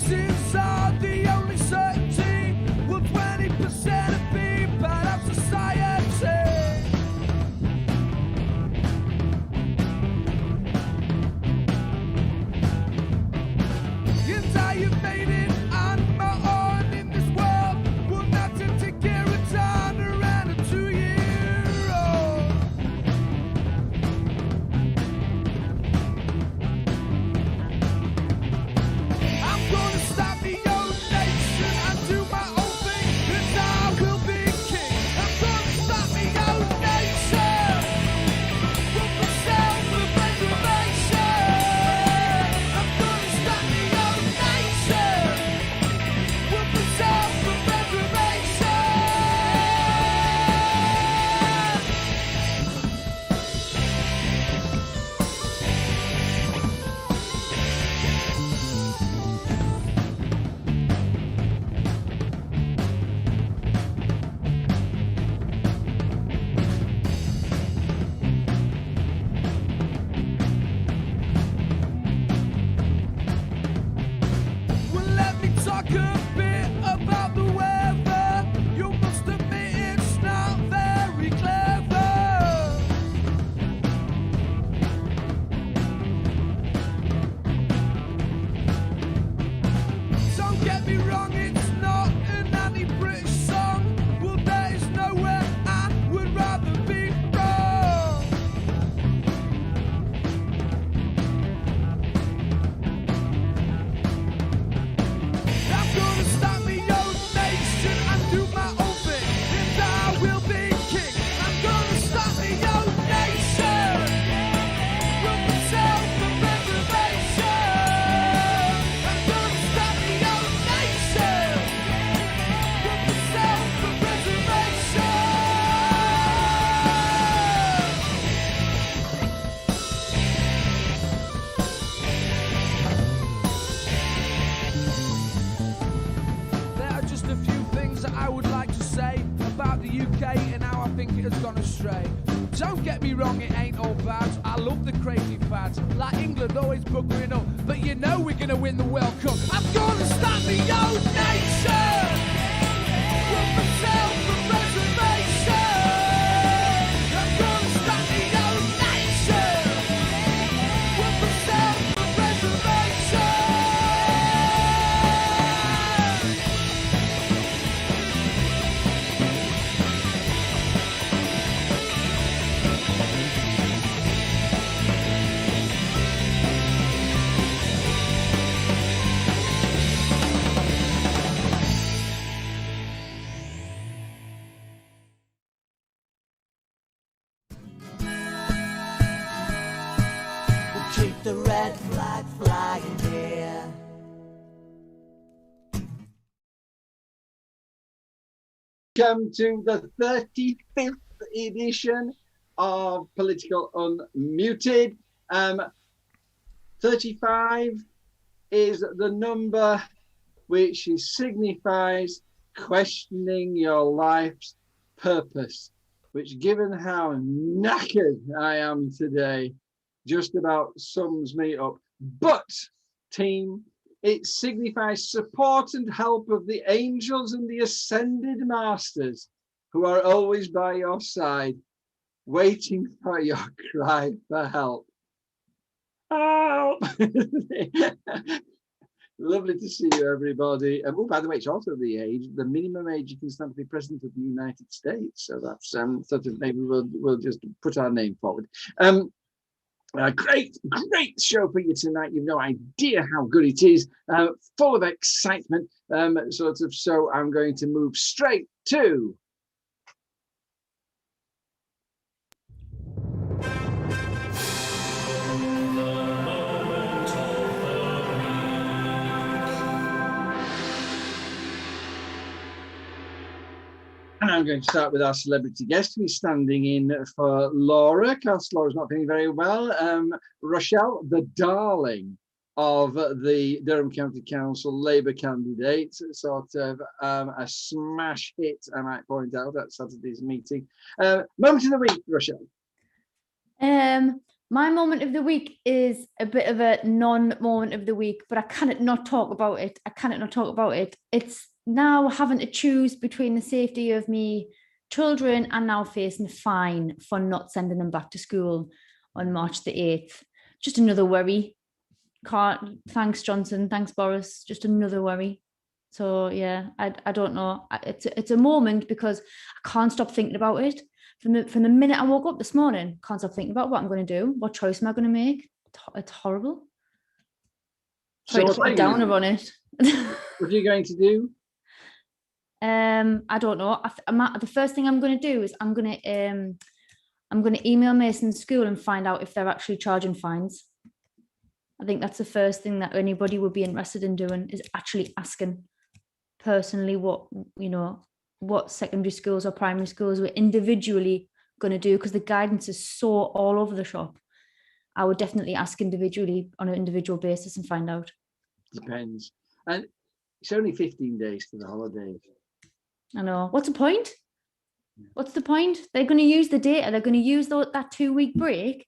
taxes are the only certainty. Will 20% of people of society? And I have made it on my own in this world. Will not to take care of time around a 2-year-old. I'm gonna stop the old nation and do my own thing, and I will be king. I'm gonna stop the old nation from the self-preservation. I'm gonna stop the old nation from the self-preservation. Well, let me talk a bit about the weather. You must admit it's not very clever. Don't get me wrong, it's not an anti-British song. Well, there is nowhere I would rather be wrong. I'm gonna stop the old nation and do my own thing, and I will be king. I'm gonna stop the old nation from the self-preservation. I'm gonna stop the old nation from the self-preservation. There are just a few things that I would like to say about the UK and how I think it has gone astray. Don't get me wrong, it ain't all bad. I love the crazy fads, like England always buggering up, but you know we're gonna win the World Cup. I'm gonna stop the old nation from the self-preservation. I'm gonna stop the old nation from the self-preservation. Keep the red flag flying here. Welcome to the 35th edition of Political Unmuted. 35 is the number which signifies questioning your life's purpose, which, given how knackered I am today, just about sums me up. But, team, it signifies support and help of the angels and the ascended masters who are always by your side, waiting for your cry for help. Help! Lovely to see you, everybody. Oh, by the way, it's also the minimum age you can stand to be president of the United States. So that's sort of, maybe we'll just put our name forward. Great show for you tonight. You've no idea how good it is. Full of excitement. So I'm going to move straight to And I'm going to start with our celebrity guest who's standing in for Laura, because Laura's not feeling very well. Rochelle, the darling of the Durham County Council Labour candidate, sort of a smash hit, I might point out, at Saturday's meeting. Moment of the week, Rochelle. My moment of the week is a bit of a non-moment of the week, but I cannot not talk about it. It's now having to choose between the safety of me children and now facing a fine for not sending them back to school on March the 8th. Just another worry. Thanks, Johnson. Thanks, Boris. Just another worry. So yeah, I don't know. It's a moment because I can't stop thinking about it. From the minute I woke up this morning, can't stop thinking about what I'm going to do. What choice am I going to make? It's horrible. Sorry to put a downer on it. What are you going to do? I don't know. The first thing I'm going to do is I'm going to email Mason's school and find out if they're actually charging fines. I think that's the first thing that anybody would be interested in doing, is actually asking personally what secondary schools or primary schools we're individually going to do, because the guidance is so all over the shop. I would definitely ask individually on an individual basis and find out. Depends. And it's only 15 days to the holidays. I know. What's the point? What's the point? They're going to use the data. They're going to use that 2-week break,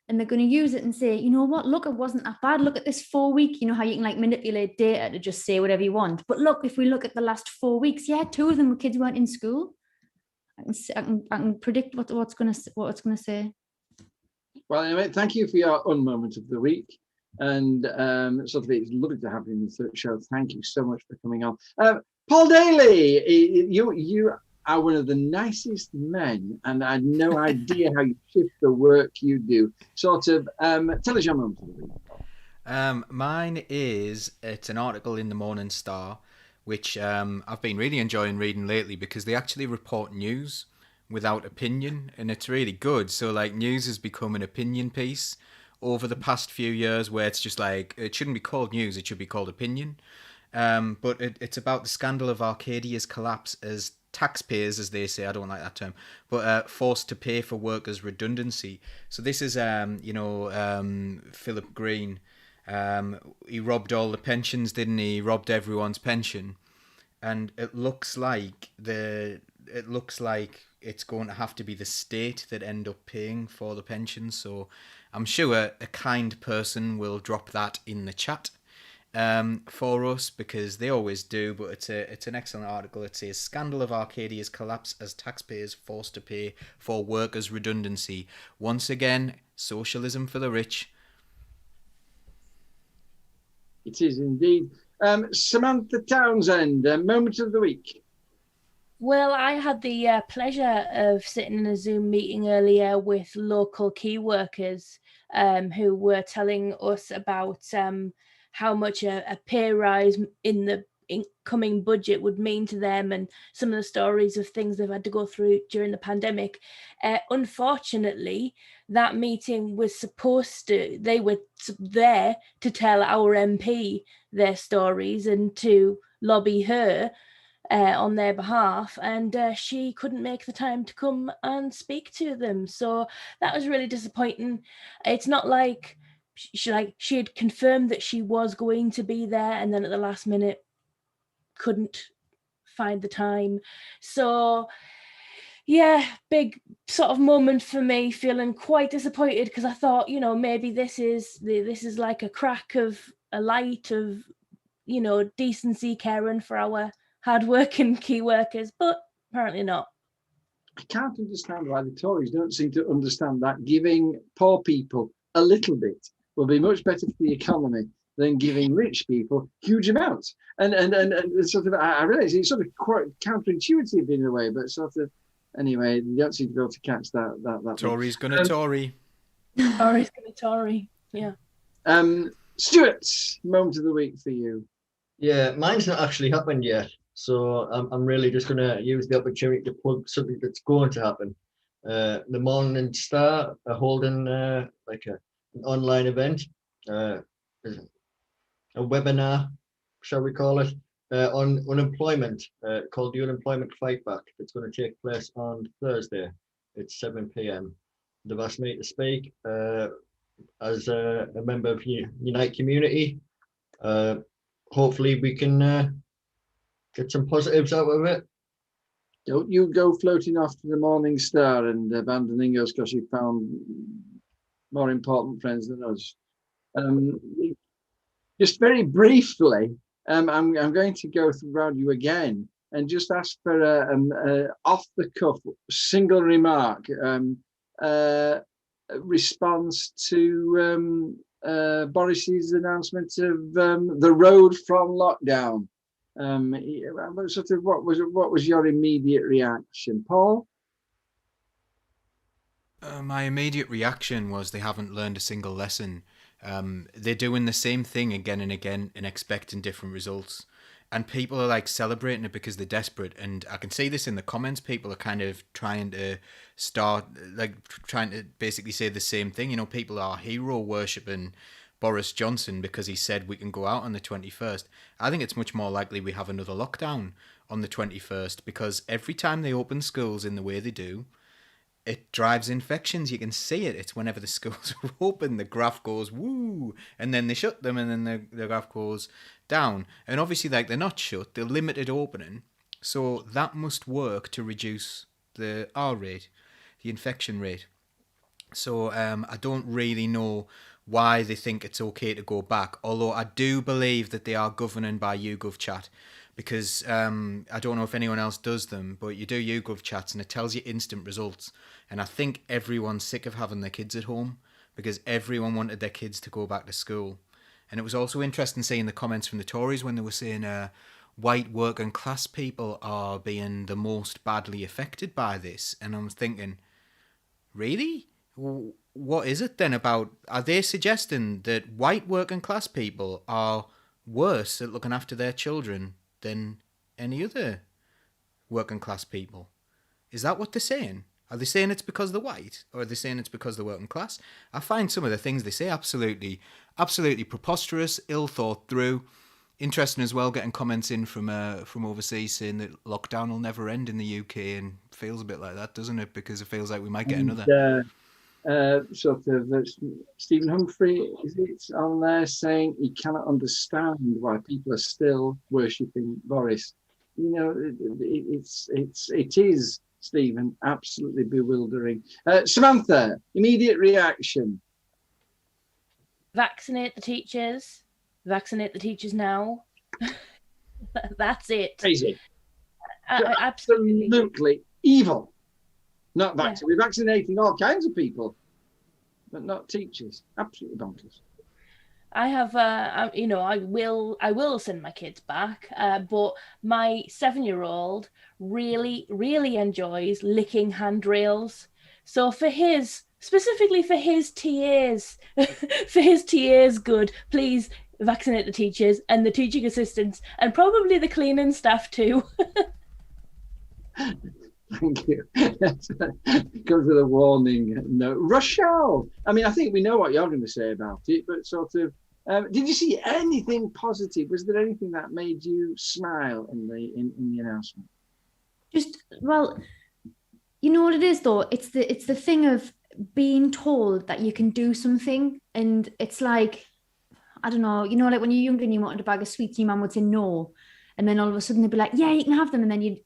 and they're going to use it and say, you know what, look, it wasn't that bad. Look at this 4 week, you know how you can like manipulate data to just say whatever you want. But look, if we look at the last 4 weeks, yeah, 2 of them were kids weren't in school. I can predict what it's going to say. Well, anyway, thank you for your unmoment of the week. And it's lovely to have you in the show. Thank you so much for coming on. Paul Daly, you are one of the nicest men, and I had no idea how you shift the work you do. Tell us your moment of the week. Mine it's an article in the Morning Star, which I've been really enjoying reading lately, because they actually report news without opinion, and it's really good. So like, news has become an opinion piece over the past few years, where it's just like, it shouldn't be called news, it should be called opinion. But it's about the scandal of Arcadia's collapse as taxpayers, as they say, I don't like that term, but forced to pay for workers' redundancy. So this is, Philip Green. He robbed all the pensions, didn't he? He robbed everyone's pension. And it looks like it's going to have to be the state that end up paying for the pensions. So I'm sure a kind person will drop that in the chat for us, because they always do. But it's an excellent article. It says, scandal of Arcadia's collapse as taxpayers forced to pay for workers' redundancy. Once again, socialism for the rich. It is indeed. Samantha Townsend, moment of the week. Well, I had the pleasure of sitting in a Zoom meeting earlier with local key workers who were telling us about how much a pay rise in the incoming budget would mean to them, and some of the stories of things they've had to go through during the pandemic. Unfortunately, that meeting was they were there to tell our MP their stories and to lobby her on their behalf, and she couldn't make the time to come and speak to them. So that was really disappointing. It's not like she had confirmed that she was going to be there, and then at the last minute couldn't find the time. So yeah, big sort of moment for me, feeling quite disappointed, because I thought, maybe this is like a crack of a light of, decency, caring for our hard-working key workers, but apparently not. I can't understand why the Tories don't seem to understand that giving poor people a little bit will be much better for the economy than giving rich people huge amounts. And sort of, I realise it's sort of quite counterintuitive in a way, but sort of, anyway, you don't seem to be able to catch that. Tory's gonna Tory. Tory's gonna Tory, yeah. Stuart's moment of the week for you. Yeah, mine's not actually happened yet, so I'm really just going to use the opportunity to plug something that's going to happen. The Morning Star are holding an online event, a webinar, shall we call it, on unemployment, called the Unemployment Fight Back. It's going to take place on Thursday. It's 7 p.m. They've asked me to speak as a member of Unite Community. Hopefully we can get some positives out of it. Don't you go floating off to the Morning Star and abandoning us because you found more important friends than us. Just very briefly, I'm going to go around you again and just ask for a off the cuff single remark response to Boris's announcement of the road from lockdown. What was your immediate reaction, Paul? My immediate reaction was they haven't learned a single lesson. They're doing the same thing again and again and expecting different results. And people are like celebrating it because they're desperate. And I can see this in the comments. People are kind of trying to trying to basically say the same thing. You know, people are hero worshipping Boris Johnson because he said we can go out on the 21st. I think it's much more likely we have another lockdown on the 21st, because every time they open schools in the way they do, it drives infections. You can see it. It's whenever the schools are open, the graph goes woo, and then they shut them, and then the graph goes down. And obviously, like, they're not shut; they're limited opening, so that must work to reduce the R rate, the infection rate. So I don't really know why they think it's okay to go back. Although I do believe that they are governing by YouGov chat. Because I don't know if anyone else does them, but you do YouGov chats and it tells you instant results. And I think everyone's sick of having their kids at home because everyone wanted their kids to go back to school. And it was also interesting seeing the comments from the Tories when they were saying white working class people are being the most badly affected by this. And I was thinking, really? What is it then about? Are they suggesting that white working class people are worse at looking after their children than any other working class people? Is that what they're saying? Are they saying it's because they're white, or are they saying it's because they're working class? I find some of the things they say absolutely preposterous, ill thought through. Interesting as well, getting comments in from overseas saying that lockdown will never end in the UK, and feels a bit like that, doesn't it? Because it feels like we might get another. Stephen Humphrey, is it on there saying he cannot understand why people are still worshipping Boris? You know, it is, Stephen, absolutely bewildering. Samantha, immediate reaction. Vaccinate the teachers. Vaccinate the teachers now. That's it. Crazy. Absolutely evil. Not vaccinated. Yeah. We're vaccinating all kinds of people, but not teachers. Absolutely bonkers. I have, I will send my kids back, but my 7-year-old really enjoys licking handrails. So specifically for his TAs, good, please vaccinate the teachers and the teaching assistants and probably the cleaning staff too. Thank you. Comes with a warning note. Rochelle, I mean, I think we know what you're going to say about it, but sort of, did you see anything positive? Was there anything that made you smile in the announcement? Well, you know what it is though? It's the thing of being told that you can do something, and it's like, I don't know, you know, like when you're younger and you wanted a bag of sweets, your mum would say no, and then all of a sudden they'd be like, yeah, you can have them, and then you'd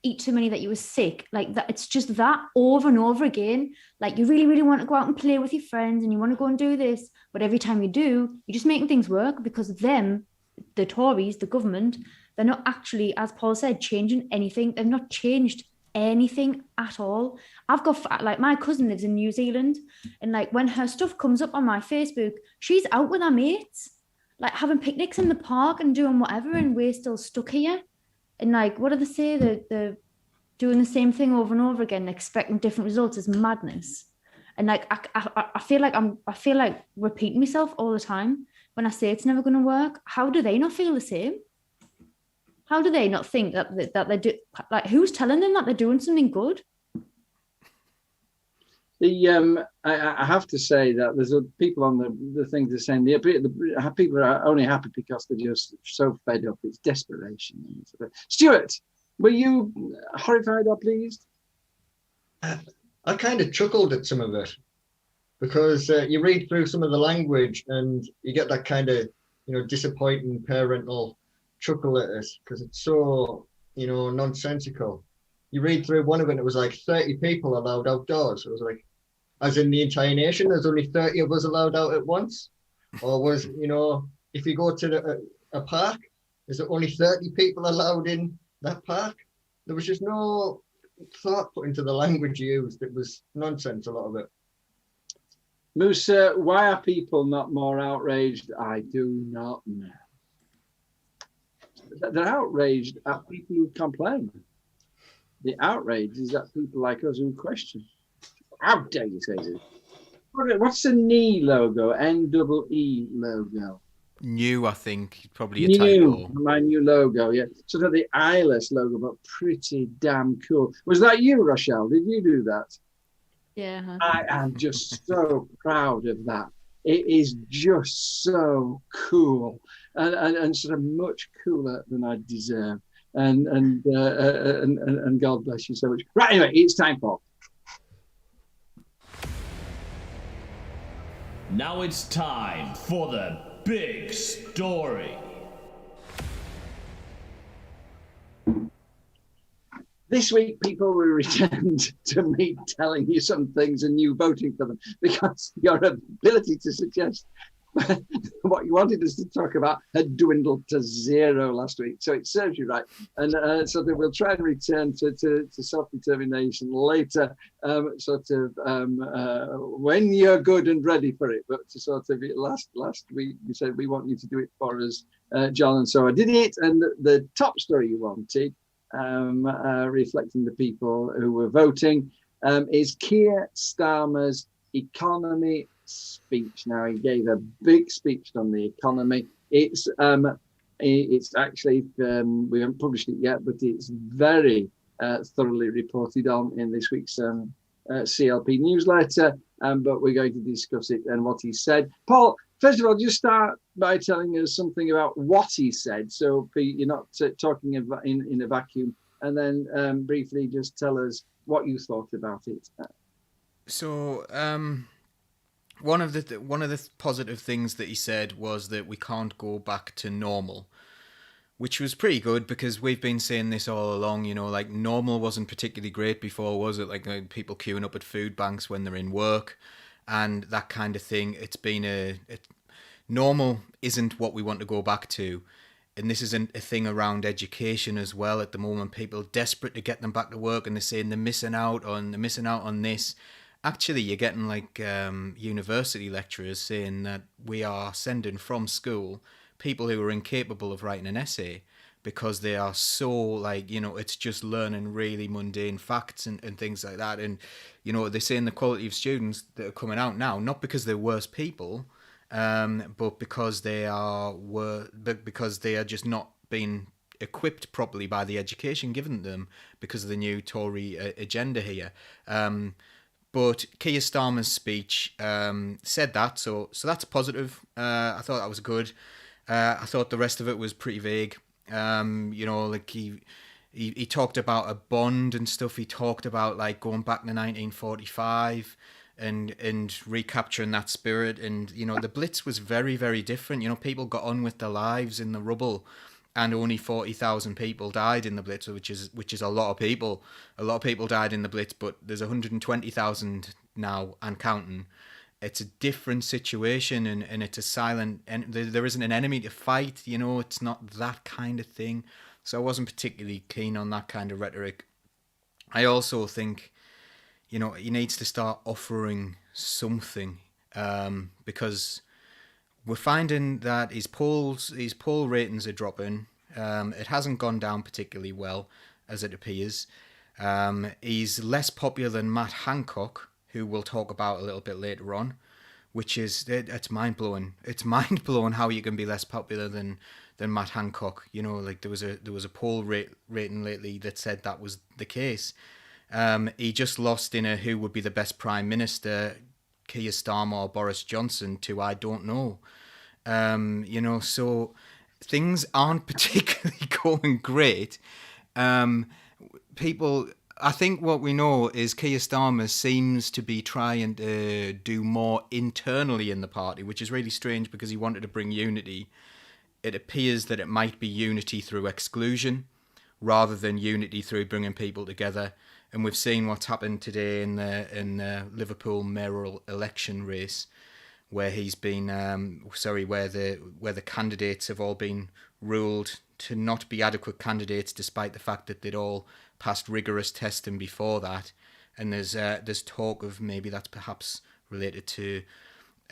eat too many that you were sick. Like that, it's just that over and over again. Like you really want to go out and play with your friends and you want to go and do this, but every time you do, you're just making things work because them, the Tories, the government, they're not actually, as Paul said, changing anything. They've not changed anything at all. I've got, like, my cousin lives in New Zealand, and like when her stuff comes up on my Facebook, she's out with her mates, like having picnics in the park and doing whatever, and we're still stuck here. And like, what do they say? They're doing the same thing over and over again, expecting different results is madness. And like, I feel like repeating myself all the time when I say it's never going to work. How do they not feel the same? How do they not think that they do? Like, who's telling them that they're doing something good? I have to say that there's people on the things they're saying. The people are only happy because they're just so fed up. It's desperation. Stuart, were you horrified or pleased? I kind of chuckled at some of it because you read through some of the language and you get that kind of, disappointing parental chuckle at it because it's so, nonsensical. You read through one of it, it was like 30 people allowed outdoors. It was like, as in the entire nation, there's only 30 of us allowed out at once? Or was, if you go to a park, is there only 30 people allowed in that park? There was just no thought put into the language used. It was nonsense, a lot of it. Musa, why are people not more outraged? I do not know. They're outraged at people who complain. The outrage is at people like us who question. How dare you say this? What's the NE logo? NEE logo. New, I think, probably a New, typo. my new logo, yeah. Sort of the eyeless logo, but pretty damn cool. Was that you, Rochelle? Did you do that? Yeah. I am just so proud of that. It is just so cool and sort of much cooler than I deserve. And God bless you so much. Right, anyway, it's time for. Now it's time for the big story. This week, people will return to me telling you some things and you voting for them, because your ability to suggest what you wanted us to talk about had dwindled to zero last week. So it serves you right. And so that we'll try and return to self-determination later, when you're good and ready for it. But to sort of last week, we said we want you to do it for us, John. And so I did it. And the top story you wanted, reflecting the people who were voting, is Keir Starmer's economy speech. Now, he gave a big speech on the economy. It's actually, we haven't published it yet, but it's very thoroughly reported on in this week's CLP newsletter, but we're going to discuss it and what he said. Paul, first of all, just start by telling us something about what he said, so you're not talking in a vacuum, and then briefly just tell us what you thought about it. So, one of the positive things that he said was that we can't go back to normal, which was pretty good, because we've been saying this all along. Like, normal wasn't particularly great before, was it? Like people queuing up at food banks when they're in work and that kind of thing. It's been normal isn't what we want to go back to. And this isn't a thing around education as well at the moment. People are desperate to get them back to work, and they're saying they're missing out on this. Actually, you're getting like university lecturers saying that we are sending from school people who are incapable of writing an essay because they are so it's just learning really mundane facts and things like that. And, they're saying the quality of students that are coming out now, not because they're worse people, but because they are just not being equipped properly by the education given them because of the new Tory agenda here. But Keir Starmer's speech said that, so that's positive. I thought that was good. I thought the rest of it was pretty vague. He talked about a bond and stuff. He talked about like going back to 1945 and recapturing that spirit. And the Blitz was very, very different. People got on with their lives in the rubble. And only 40,000 people died in the Blitz, which is a lot of people. A lot of people died in the Blitz, but there's 120,000 now and counting. It's a different situation, and it's a silent, and there isn't an enemy to fight. It's not that kind of thing. So I wasn't particularly keen on that kind of rhetoric. I also think, he needs to start offering something, because we're finding that his poll ratings are dropping. It hasn't gone down particularly well, as it appears. He's less popular than Matt Hancock, who we'll talk about a little bit later on, which is, it's mind-blowing. It's mind-blowing how you can be less popular than Matt Hancock. There was a poll rating lately that said that was the case. He just lost in a who would be the best Prime Minister, Keir Starmer or Boris Johnson, to I don't know. So things aren't particularly going great. I think what we know is Keir Starmer seems to be trying to do more internally in the party, which is really strange because he wanted to bring unity. It appears that it might be unity through exclusion rather than unity through bringing people together. And we've seen what's happened today in the Liverpool mayoral election race, where he's been where the candidates have all been ruled to not be adequate candidates, despite the fact that they'd all passed rigorous testing before that. And there's talk of maybe that's perhaps related to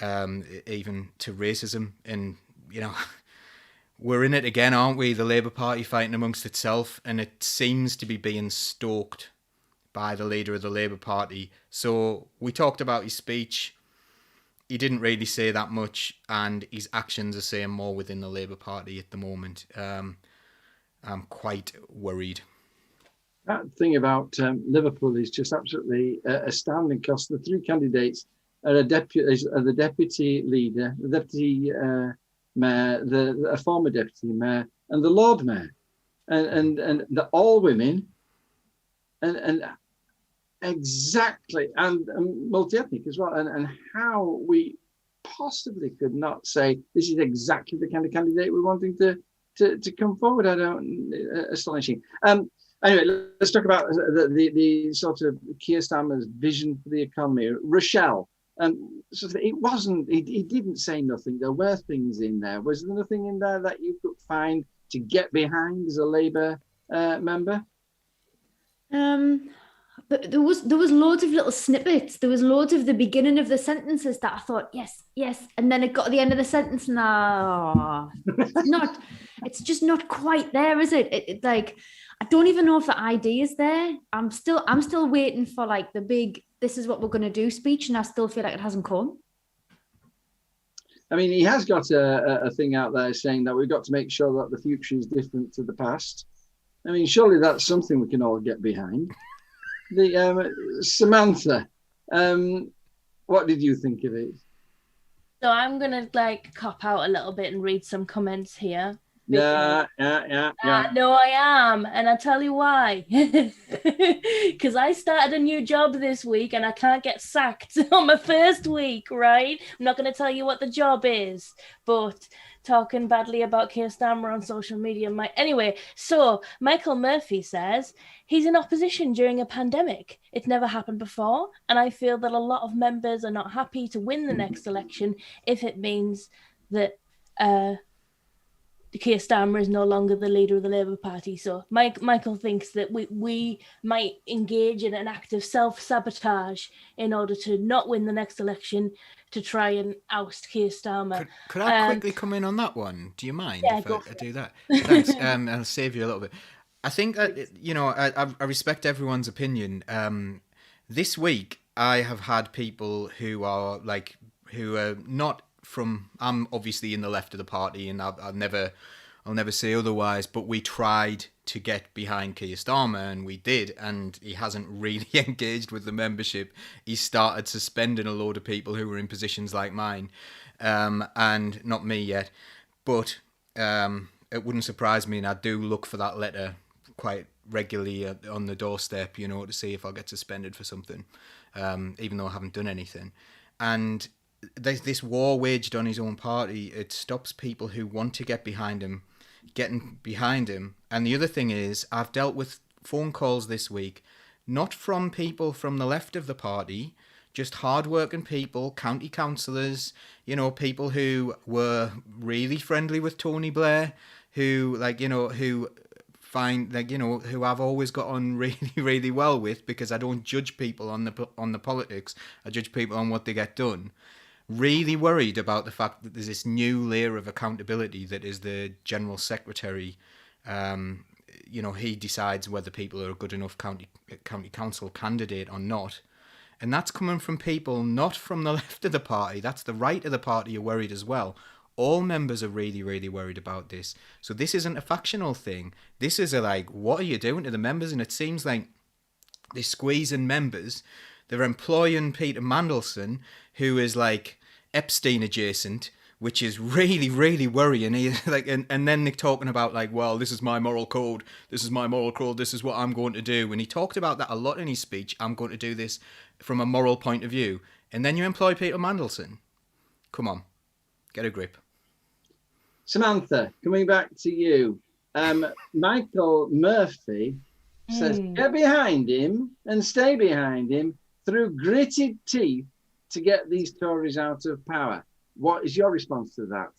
even to racism. And we're in it again, aren't we? The Labour Party fighting amongst itself, and it seems to be being stoked by the leader of the Labour Party. So we talked about his speech. He didn't really say that much, and his actions are saying more within the Labour Party at the moment. I'm quite worried. That thing about Liverpool is just absolutely astounding, because the three candidates are the deputy leader, the deputy mayor, a former deputy mayor, and the Lord Mayor, and they're all women, and exactly, and multi-ethnic as well, and how we possibly could not say this is exactly the kind of candidate we're wanting to come forward. Astonishing. Anyway, let's talk about the sort of Keir Starmer's vision for the economy. Rochelle, it wasn't. He didn't say nothing. There were things in there. Was there nothing in there that you could find to get behind as a Labour member? But there was loads of little snippets. There was loads of the beginning of the sentences that I thought, yes, and then it got to the end of the sentence, and it's just not quite there, is it? It like, I don't even know if the idea is there. I'm still waiting for like the big "this is what we're going to do" speech, and I still feel like it hasn't come. I mean, he has got a thing out there saying that we've got to make sure that the future is different to the past. I mean, surely that's something we can all get behind. Samantha, what did you think of it? So I'm gonna cop out a little bit and read some comments here. Yeah. No, I am, and I'll tell you why. Because I started a new job this week, and I can't get sacked on my first week, right? I'm not going to tell you what the job is, but talking badly about Keir Starmer on social media anyway. So Michael Murphy says he's in opposition during a pandemic. It's never happened before, and I feel that a lot of members are not happy to win the next election if it means that Keir Starmer is no longer the leader of the Labour Party. So Michael thinks that we might engage in an act of self-sabotage in order to not win the next election, to try and oust Keir Starmer. Could I quickly come in on that one? Do you mind if I do that? Thanks. I'll save you a little bit. I think that, I respect everyone's opinion. This week, I have had people who are not from. I'm obviously in the left of the party, and I'll never say otherwise. But we tried to get behind Keir Starmer, and we did, and he hasn't really engaged with the membership. He started suspending a load of people who were in positions like mine, and not me yet. But it wouldn't surprise me, and I do look for that letter quite regularly on the doorstep, to see if I'll get suspended for something, even though I haven't done anything. And there's this war waged on his own party. It stops people who want to get behind him getting behind him. And the other thing is, I've dealt with phone calls this week, not from people from the left of the party, just hard-working people, county councillors, people who were really friendly with Tony Blair, who who I've always got on really, really well with, because I don't judge people on the politics. I judge people on what they get done. Really worried about the fact that there's this new layer of accountability that is the General Secretary. He decides whether people are a good enough county council candidate or not. And that's coming from people not from the left of the party. That's the right of the party are worried as well. All members are really, really worried about this. So this isn't a factional thing. This is what are you doing to the members? And it seems like they're squeezing members. They're employing Peter Mandelson, who is Epstein adjacent, which is really, really worrying. And then they're talking about well, this is my moral code. This is my moral code. This is what I'm going to do. And he talked about that a lot in his speech. I'm going to do this from a moral point of view. And then you employ Peter Mandelson. Come on, get a grip. Samantha, coming back to you, Michael Murphy says get behind him and stay behind him through gritted teeth to get these Tories out of power. What is your response to that?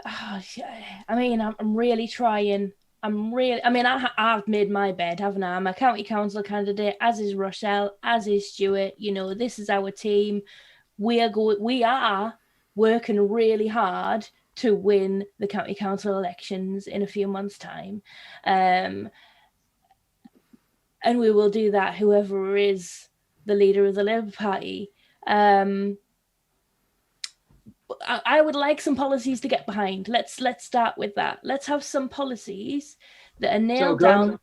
I mean, I'm really trying. I've made my bed, haven't I? I'm a county council candidate, as is Rochelle, as is Stuart. You know, this is our team. We are working really hard to win the county council elections in a few months' time. And we will do that, whoever is the leader of the Labour Party. I would like some policies to get behind. Let's start with that. Let's have some policies that are nailed down.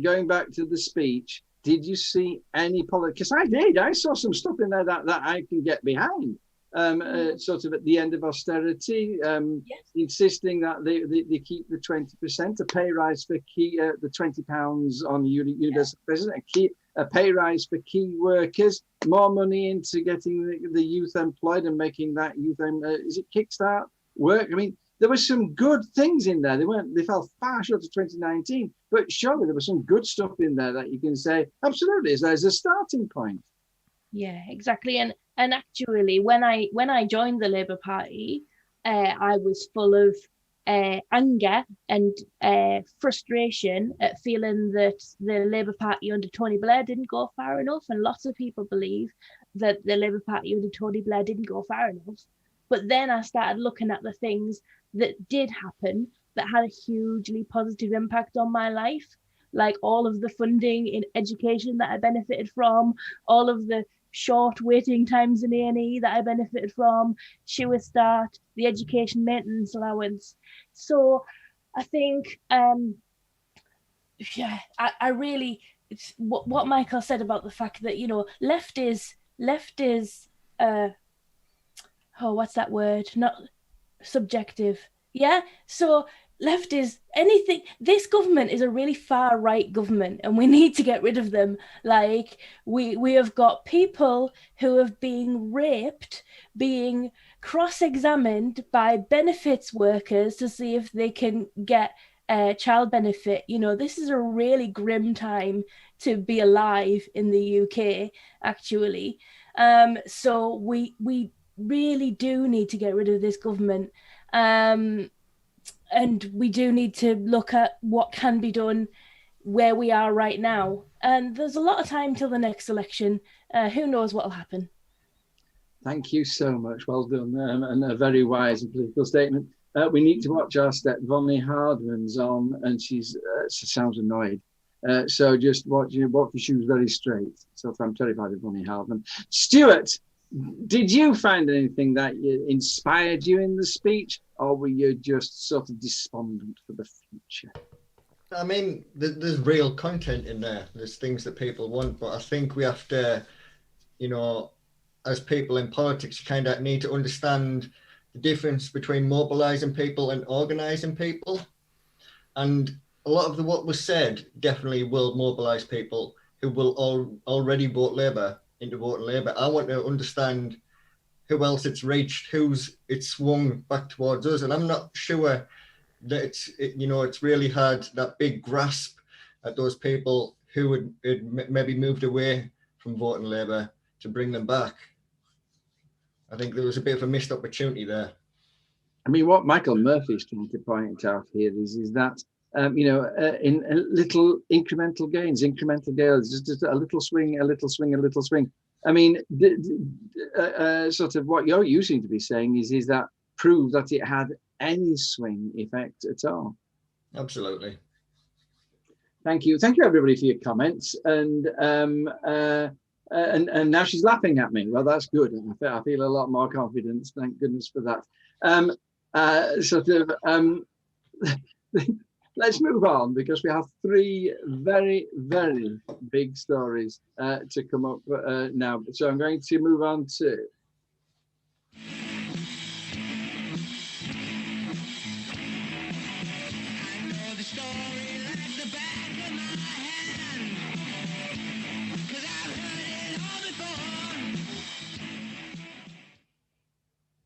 Going back to the speech, did you see any policy? Because I did. I saw some stuff in there that I can get behind. Sort of at the end of austerity, yes. Insisting that they keep the 20%, a pay rise for the £20 on universal president, a pay rise for key workers, more money into getting the youth employed and making that youth, is it Kickstart work? I mean, there were some good things in there. They fell far short of 2019, but surely there was some good stuff in there that you can say, absolutely, there's a starting point. Yeah, exactly. And actually, when I joined the Labour Party, I was full of anger and frustration at feeling that the Labour Party under Tony Blair didn't go far enough. And lots of people believe that the Labour Party under Tony Blair didn't go far enough. But then I started looking at the things that did happen that had a hugely positive impact on my life, like all of the funding in education that I benefited from, all of the short waiting times in A&E that I benefited from, Sure Start, the education maintenance allowance. So I think, I really, it's what Michael said about the fact that, you know, left is, what's that word? Not subjective. Yeah. So left is anything. This government is a really far right government, and we need to get rid of them. Like we have got people who have been raped, being cross-examined by benefits workers to see if they can get child benefit. You know, this is a really grim time to be alive in the UK, actually. So we really do need to get rid of this government. And we do need to look at what can be done where we are right now. And there's a lot of time till the next election. Who knows what will happen? Thank you so much. Well done. And a very wise and political statement. We need to watch our step. Vonnie Hardman's on, and she sounds annoyed. So just walk your shoes very straight. So I'm terrified of Vonnie Hardman. Stuart, did you find anything that inspired you in the speech, or were you just sort of despondent for the future? I mean, there's real content in there. There's things that people want, but I think we have to, you know, as people in politics, you kind of need to understand the difference between mobilizing people and organizing people. And a lot of what was said definitely will mobilize people who will already vote Labour into voting Labour. I want to understand who else it's reached, who's it's swung back towards us, and I'm not sure that it's really had that big grasp at those people who had maybe moved away from voting Labour to bring them back. I think there was a bit of a missed opportunity there. I mean, what Michael Murphy is trying to point out here is that in little incremental gains, just a little swing, a little swing, a little swing. I mean, sort of what you seem to be saying is that prove that it had any swing effect at all. Absolutely. Thank you everybody for your comments. And now she's laughing at me. Well, that's good. I feel a lot more confidence. Thank goodness for that. Let's move on, because we have three very, very big stories to come up now. So I'm going to move on to...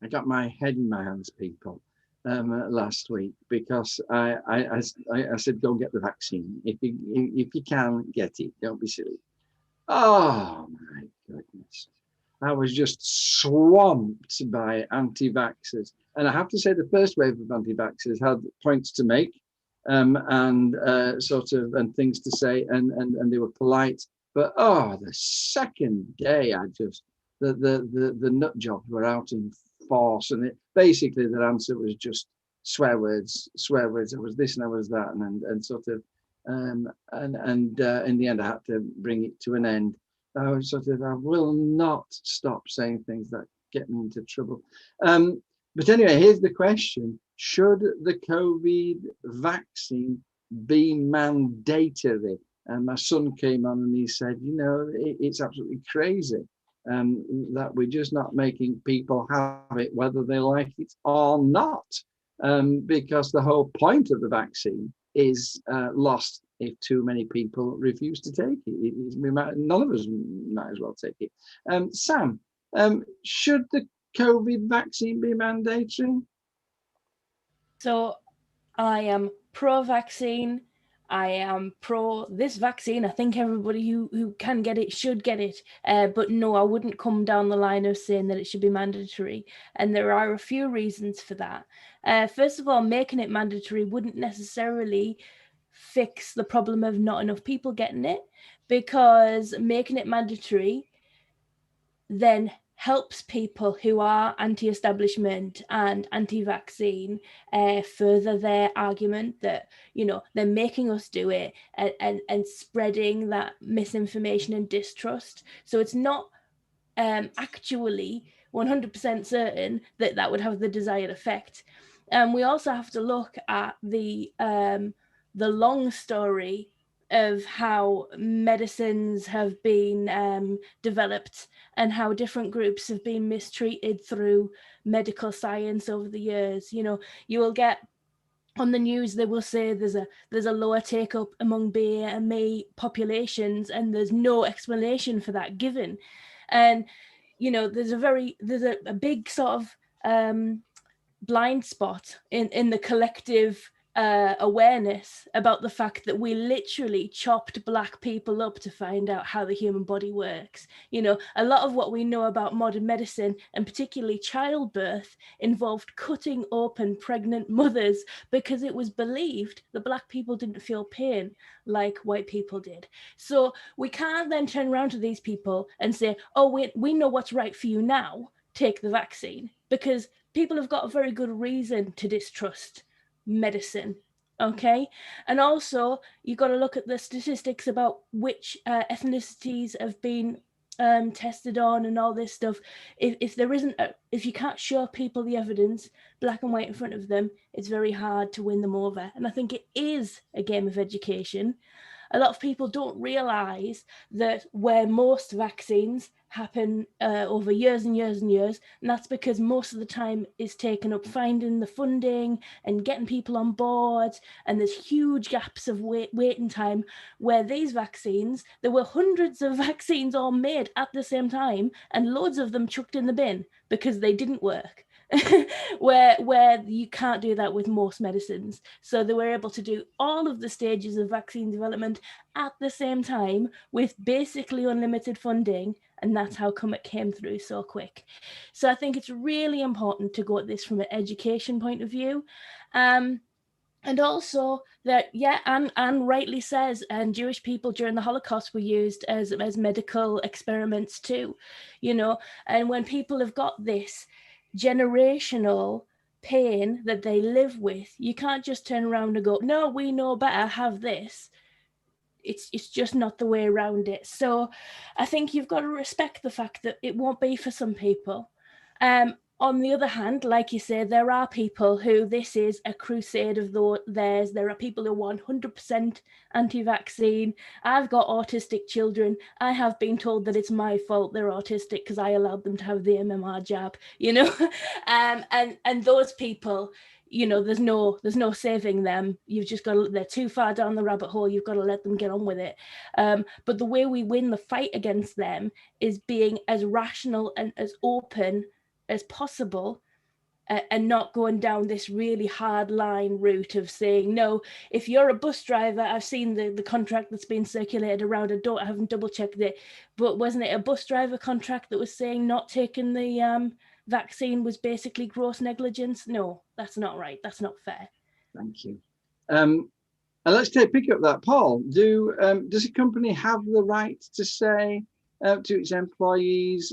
I got my head in my hands, people. last week because I said, go get the vaccine. If you can, get it. Don't be silly. Oh my goodness. I was just swamped by anti-vaxxers. And I have to say the first wave of anti-vaxxers had points to make and things to say and they were polite. But the second day the nut jobs were out in force, and basically their answer was just swear words. I was this and I was that, and in the end I had to bring it to an end. I will not stop saying things that get me into trouble. But anyway, here's the question: should the COVID vaccine be mandatory? And my son came on and he said, it's absolutely crazy that we're just not making people have it, whether they like it or not, because the whole point of the vaccine is lost if too many people refuse to take it. None of us might as well take it. Sam, should the COVID vaccine be mandatory? So I am pro-vaccine. I am pro this vaccine. I think everybody who can get it should get it. But no, I wouldn't come down the line of saying that it should be mandatory. And there are a few reasons for that. First of all, making it mandatory wouldn't necessarily fix the problem of not enough people getting it, because making it mandatory then helps people who are anti-establishment and anti-vaccine further their argument that, they're making us do it and spreading that misinformation and distrust. So it's not actually 100% certain that would have the desired effect. We also have to look at the long story of how medicines have been developed and how different groups have been mistreated through medical science over the years. You will get on the news, they will say there's a lower take up among B and ME populations, and there's no explanation for that given. And there's a big sort of blind spot in the collective awareness about the fact that we literally chopped Black people up to find out how the human body works. A lot of what we know about modern medicine, and particularly childbirth, involved cutting open pregnant mothers because it was believed that Black people didn't feel pain like white people did. So we can't then turn around to these people and say, oh, we know what's right for you now, take the vaccine, because people have got a very good reason to distrust medicine. Okay. And also you've got to look at the statistics about which ethnicities have been tested on and all this stuff. If you can't show people the evidence black and white in front of them, it's very hard to win them over. And I think it is a game of education. A lot of people don't realize that where most vaccines happen over years and years and years, and that's because most of the time is taken up finding the funding and getting people on board, and there's huge gaps of waiting time, where these vaccines, there were hundreds of vaccines all made at the same time and loads of them chucked in the bin because they didn't work. where you can't do that with most medicines. So they were able to do all of the stages of vaccine development at the same time with basically unlimited funding, and that's how come it came through so quick. So I think it's really important to go at this from an education point of view. And also that, Anne rightly says, and Jewish people during the Holocaust were used as medical experiments too, and when people have got this generational pain that they live with, you can't just turn around and go, no, we know better, have this. It's just not the way around it. So I think you've got to respect the fact that it won't be for some people. On the other hand, like you say, there are people who this is a crusade of theirs. There are people who are 100% anti-vaccine. I've got autistic children. I have been told that it's my fault they're autistic because I allowed them to have the MMR jab, and those people, there's no saving them. You've just got to, they're too far down the rabbit hole. You've got to let them get on with it. But the way we win the fight against them is being as rational and as open as possible, and not going down this really hard line route of saying, no, if you're a bus driver, I've seen the contract that's been circulated around, I haven't double checked it, but wasn't it a bus driver contract that was saying not taking the vaccine was basically gross negligence? No, that's not right. That's not fair. Thank you. And let's pick up that, Paul. Does a company have the right to say to its employees,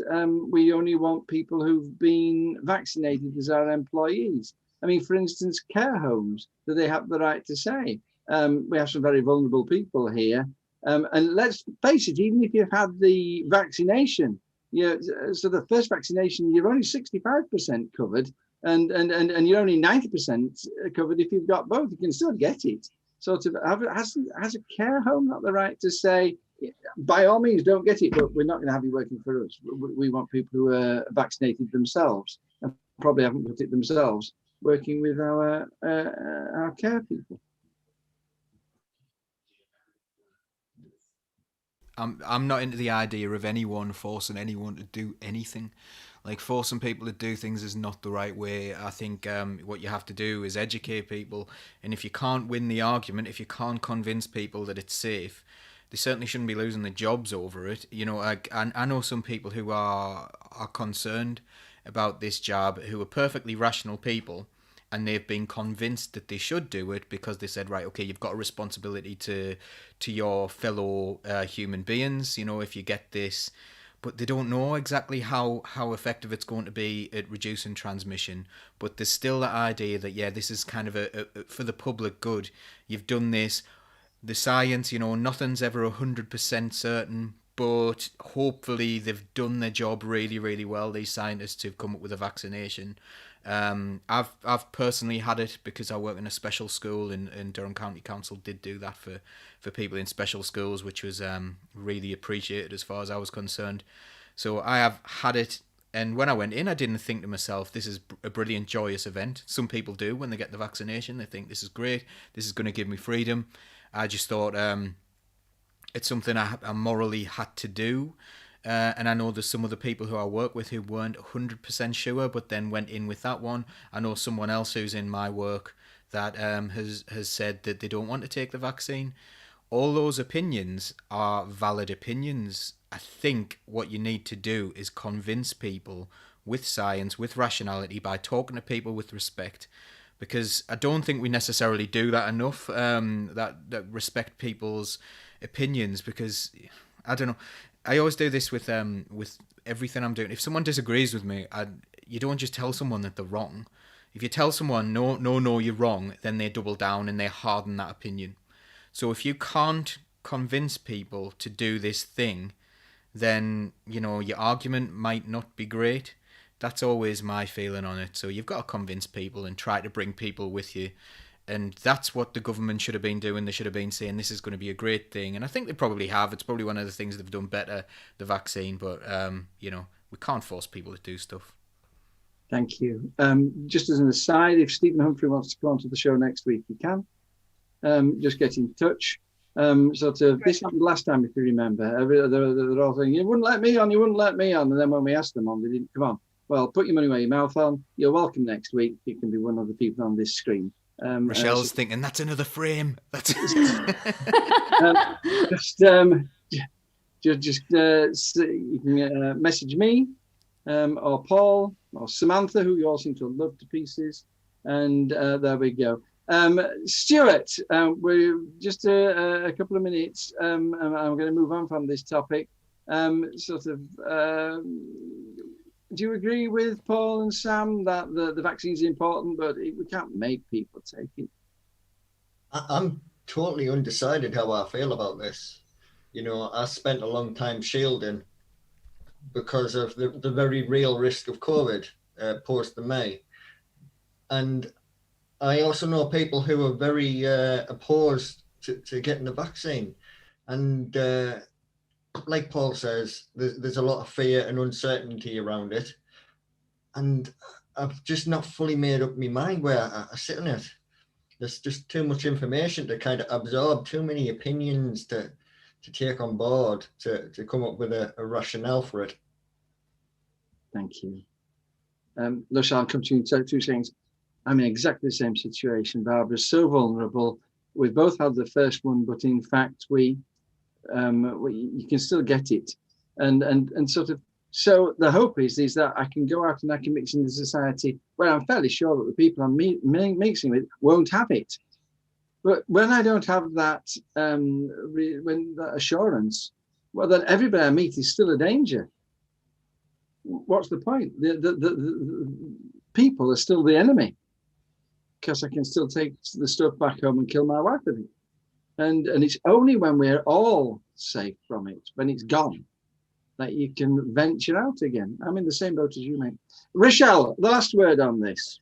we only want people who've been vaccinated as our employees? I mean, for instance, care homes, do they have the right to say, we have some very vulnerable people here? And let's face it, even if you've had the vaccination, so the first vaccination, you're only 65% covered, and you're only 90% covered if you've got both. You can still get it. Sort of, has a care home not the right to say, by all means, don't get it, but we're not going to have you working for us. We want people who are vaccinated themselves and probably haven't got it themselves, working with our care people. I'm not into the idea of anyone forcing anyone to do anything. Like, forcing people to do things is not the right way. I think what you have to do is educate people. And if you can't win the argument, if you can't convince people that it's safe, they certainly shouldn't be losing their jobs over it. I know some people who are concerned about this jab, who are perfectly rational people, and they've been convinced that they should do it because they said, right, okay, you've got a responsibility to your fellow human beings, if you get this. But they don't know exactly how effective it's going to be at reducing transmission. But there's still the idea that, this is kind of a for the public good. You've done this. The science, nothing's ever 100% certain, but hopefully they've done their job really, really well, these scientists who've come up with a vaccination. I've personally had it because I work in a special school, and Durham County Council did do that for people in special schools, which was really appreciated as far as I was concerned. So I have had it, and when I went in, I didn't think to myself, this is a brilliant, joyous event. Some people do when they get the vaccination. They think, this is great, this is going to give me freedom. I just thought it's something I morally had to do. And I know there's some other people who I work with who weren't 100% sure, but then went in with that one. I know someone else who's in my work that has said that they don't want to take the vaccine. All those opinions are valid opinions. I think what you need to do is convince people with science, with rationality, by talking to people with respect. Because I don't think we necessarily do that enough, that respect people's opinions, because, I don't know, I always do this with everything I'm doing. If someone disagrees with me, you don't just tell someone that they're wrong. If you tell someone, no, you're wrong, then they double down and they harden that opinion. So if you can't convince people to do this thing, then, your argument might not be great. That's always my feeling on it. So you've got to convince people and try to bring people with you. And that's what the government should have been doing. They should have been saying this is going to be a great thing. And I think they probably have. It's probably one of the things they've done better, the vaccine. But, we can't force people to do stuff. Thank you. Just as an aside, if Stephen Humphrey wants to come onto the show next week, he can. Just get in touch. This happened last time, if you remember. They're all saying, you wouldn't let me on. And then when we asked them on, they didn't come on. Well, put your money where your mouth on. You're welcome next week. You can be one of the people on this screen. Rochelle's thinking, that's another frame. That's you can message me or Paul or Samantha, who you all seem to love to pieces. And there we go. Stuart, we're just a couple of minutes. I'm going to move on from this topic. Do you agree with Paul and Sam that the vaccine is important, but we can't make people take it? I'm totally undecided how I feel about this. I spent a long time shielding because of the very real risk of COVID post the May. And I also know people who are very opposed to getting the vaccine. And like Paul says, there's a lot of fear and uncertainty around it. And I've just not fully made up my mind where I sit on it. There's just too much information to kind of absorb, too many opinions to take on board to come up with a rationale for it. Thank you. Lucia, I'll come to you in 2 seconds. I'm in exactly the same situation. Barbara's so vulnerable. We both had the first one, but in fact, you can still get it, and sort of. So the hope is that I can go out and I can mix into society where I'm fairly sure that the people I'm mixing with won't have it. But when I don't have that, when that assurance, well, then everybody I meet is still a danger. What's the point? The people are still the enemy, because I can still take the stuff back home and kill my wife with it. And it's only when we're all safe from it, when it's gone, that you can venture out again. I'm in the same boat as you, mate. Rochelle, the last word on this.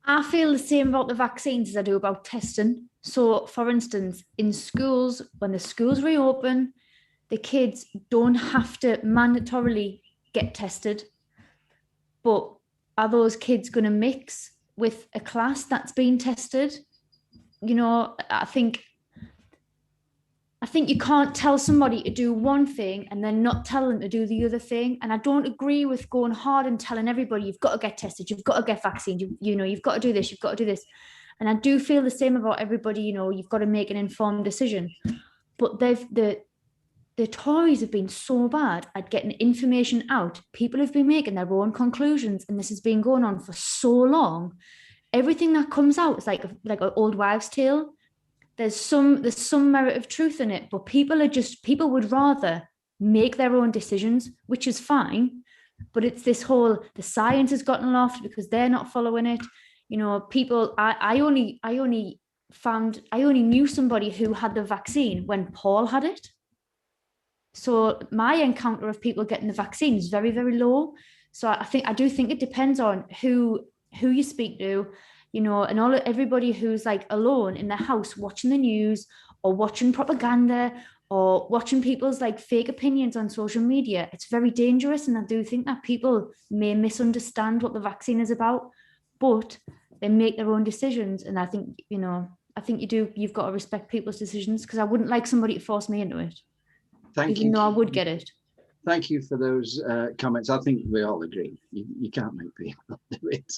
I feel the same about the vaccines as I do about testing. So, for instance, in schools, when the schools reopen, the kids don't have to mandatorily get tested. But are those kids going to mix with a class that's been tested? You know, I think you can't tell somebody to do one thing and then not tell them to do the other thing. And I don't agree with going hard and telling everybody, you've got to get tested, you've got to get vaccinated, you've got to do this, you've got to do this. And I do feel the same about everybody, you've got to make an informed decision. But the Tories have been so bad at getting information out. People have been making their own conclusions, and this has been going on for so long. Everything that comes out is like an old wives' tale. There's some merit of truth in it, but people would rather make their own decisions, which is fine. But it's this whole, the science has gotten lost because they're not following it. People, I only knew somebody who had the vaccine when Paul had it. So my encounter of people getting the vaccine is very, very low. So I do think it depends on who you speak to, and everybody who's like alone in their house watching the news or watching propaganda or watching people's like fake opinions on social media. It's very dangerous. And I do think that people may misunderstand what the vaccine is about, but they make their own decisions. And I think, you've got to respect people's decisions, because I wouldn't like somebody to force me into it. Even though I would get it. Thank you for those comments. I think we all agree. You can't make people do it.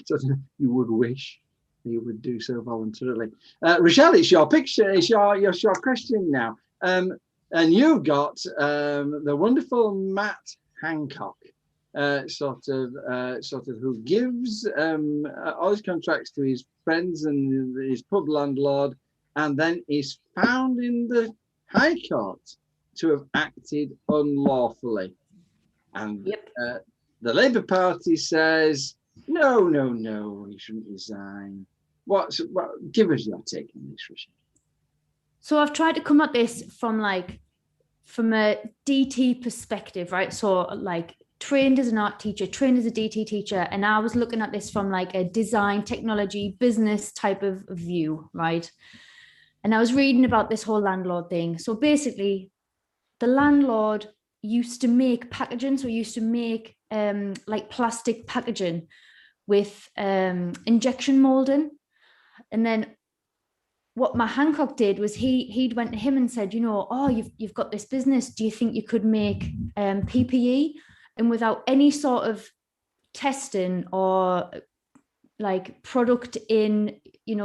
So you would wish you would do so voluntarily. Rochelle, it's your picture. It's your question now. And you've got the wonderful Matt Hancock, sort of who gives all his contracts to his friends and his pub landlord, and then is found in the High Court to have acted unlawfully. And the Labour Party says, no, he shouldn't resign. Give us your take on this, Richard. So I've tried to come at this from a DT perspective, right? So like trained as an art teacher, trained as a DT teacher, and I was looking at this from like a design, technology, business type of view, right? And I was reading about this whole landlord thing. So basically, the landlord used to make packaging, so used to make like plastic packaging with injection molding. And then what my Hancock did was he went to him and said, you've got this business. Do you think you could make PPE? And without any sort of testing or like product in,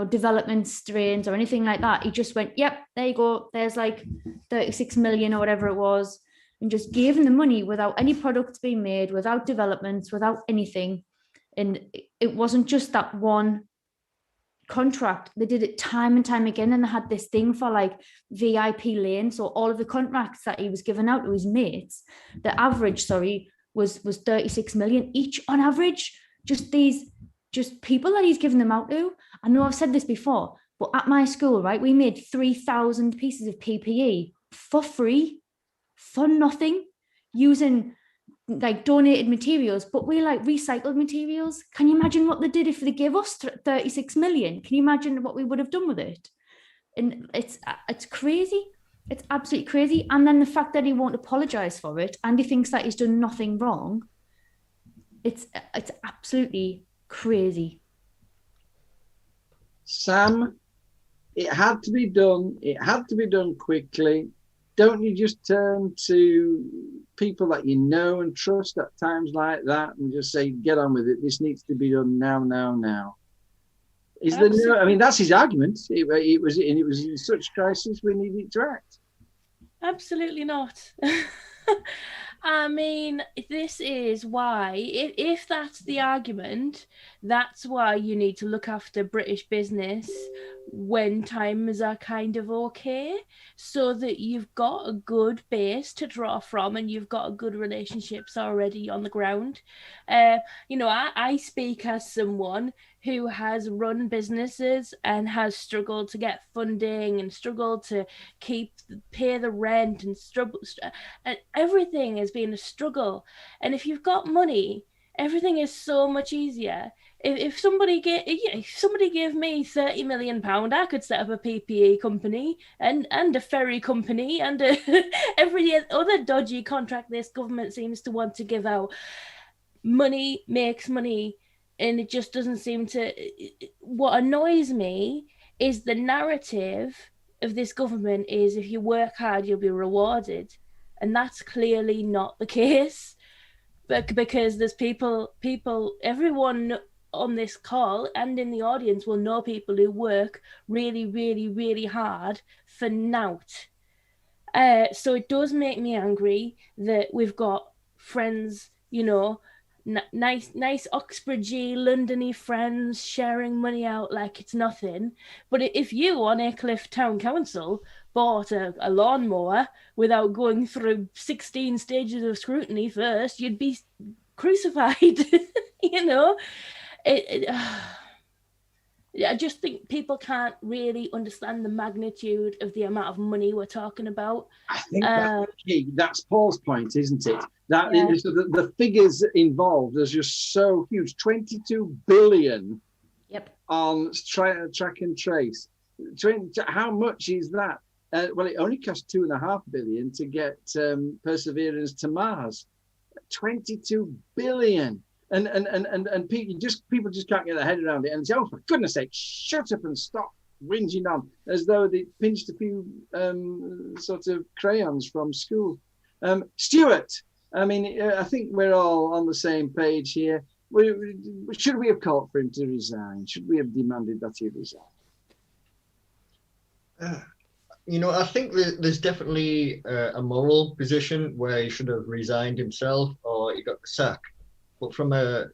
development strains or anything like that, he just went, yep, there you go. There's like 36 million or whatever it was, and just gave him the money without any products being made, without developments, without anything. And it wasn't just that one contract. They did it time and time again. And they had this thing for like VIP lane. So all of the contracts that he was giving out to his mates, the average, was 36 million each on average. Just people that he's giving them out to. I know I've said this before, but at my school, right, we made 3,000 pieces of PPE for free, for nothing, using like donated materials, but we like recycled materials. Can you imagine what they did if they gave us 36 million? Can you imagine what we would have done with it? And it's crazy. It's absolutely crazy. And then the fact that he won't apologize for it, and he thinks that he's done nothing wrong. It's absolutely crazy. Sam, it had to be done quickly. Don't you just turn to people that you know and trust at times like that and just say, get on with it. This needs to be done now, now, now. Is there no, I mean, that's his argument. It was in such crisis we needed to act. Absolutely not. I mean, this is why, if that's the argument, that's why you need to look after British business when times are kind of okay, so that you've got a good base to draw from and you've got a good relationships already on the ground. I speak as someone who has run businesses and has struggled to get funding and struggled to pay the rent and struggle, and everything has been a struggle. And if you've got money, everything is so much easier. If somebody gave me £30 million, I could set up a PPE company and a ferry company and every other dodgy contract this government seems to want to give out. Money makes money, and it just doesn't seem to. What annoys me is the narrative of this government is if you work hard, you'll be rewarded. And that's clearly not the case. But because there's people, everyone on this call and in the audience will know people who work really, really, really hard for nout. So it does make me angry that we've got friends, nice Oxbridgey, Londony friends sharing money out like it's nothing. But if you on Aycliffe Town Council bought a lawnmower without going through 16 stages of scrutiny first, you'd be crucified. I just think people can't really understand the magnitude of the amount of money we're talking about. I think that's key. That's Paul's point, isn't it? That the figures involved are just so huge. 22 billion on track and trace. How much is that? Well, it only cost $2.5 billion to get Perseverance to Mars. 22 billion. And people just can't get their head around it and say, oh, for goodness sake, shut up and stop whinging on, as though they pinched a few sort of crayons from school. Stuart, I mean, I think we're all on the same page here. Should we have called for him to resign? Should we have demanded that he resign? I think there's definitely a moral position where he should have resigned himself or he got the sack. But from a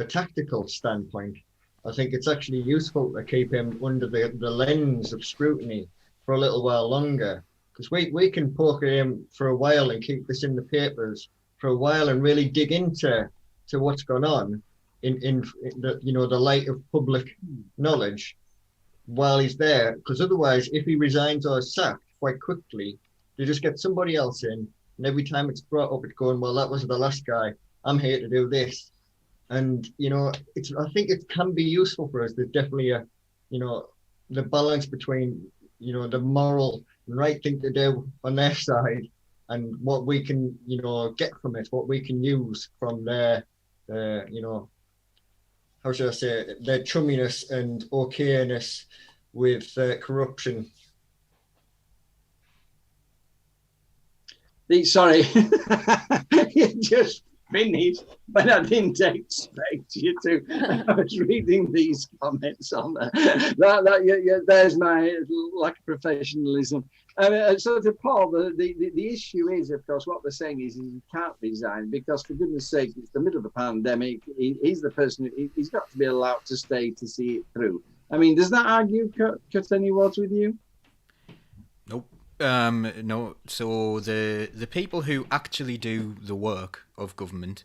tactical standpoint, I think it's actually useful to keep him under the lens of scrutiny for a little while longer, because we can poke at him for a while and keep this in the papers for a while and really dig into what's gone on in the light of public knowledge while he's there. Because otherwise, if he resigns or is sacked quite quickly, they just get somebody else in, and every time it's brought up, it's going, well, that was the last guy. I'm here to do this. And, I think it can be useful for us. There's definitely the balance between, the moral and right thing to do on their side and what we can, get from it, what we can use from their, how should I say it, their chumminess and okayness with corruption. Sorry, you just finished, but I didn't expect you to. I was reading these comments on there. There's my lack of professionalism. So to Paul, the issue is, of course, what they're saying is he can't resign because, for goodness sake, it's the middle of the pandemic. He's the person. He's got to be allowed to stay to see it through. I mean, does that argue cut any words with you? Nope. No. So the people who actually do the work of government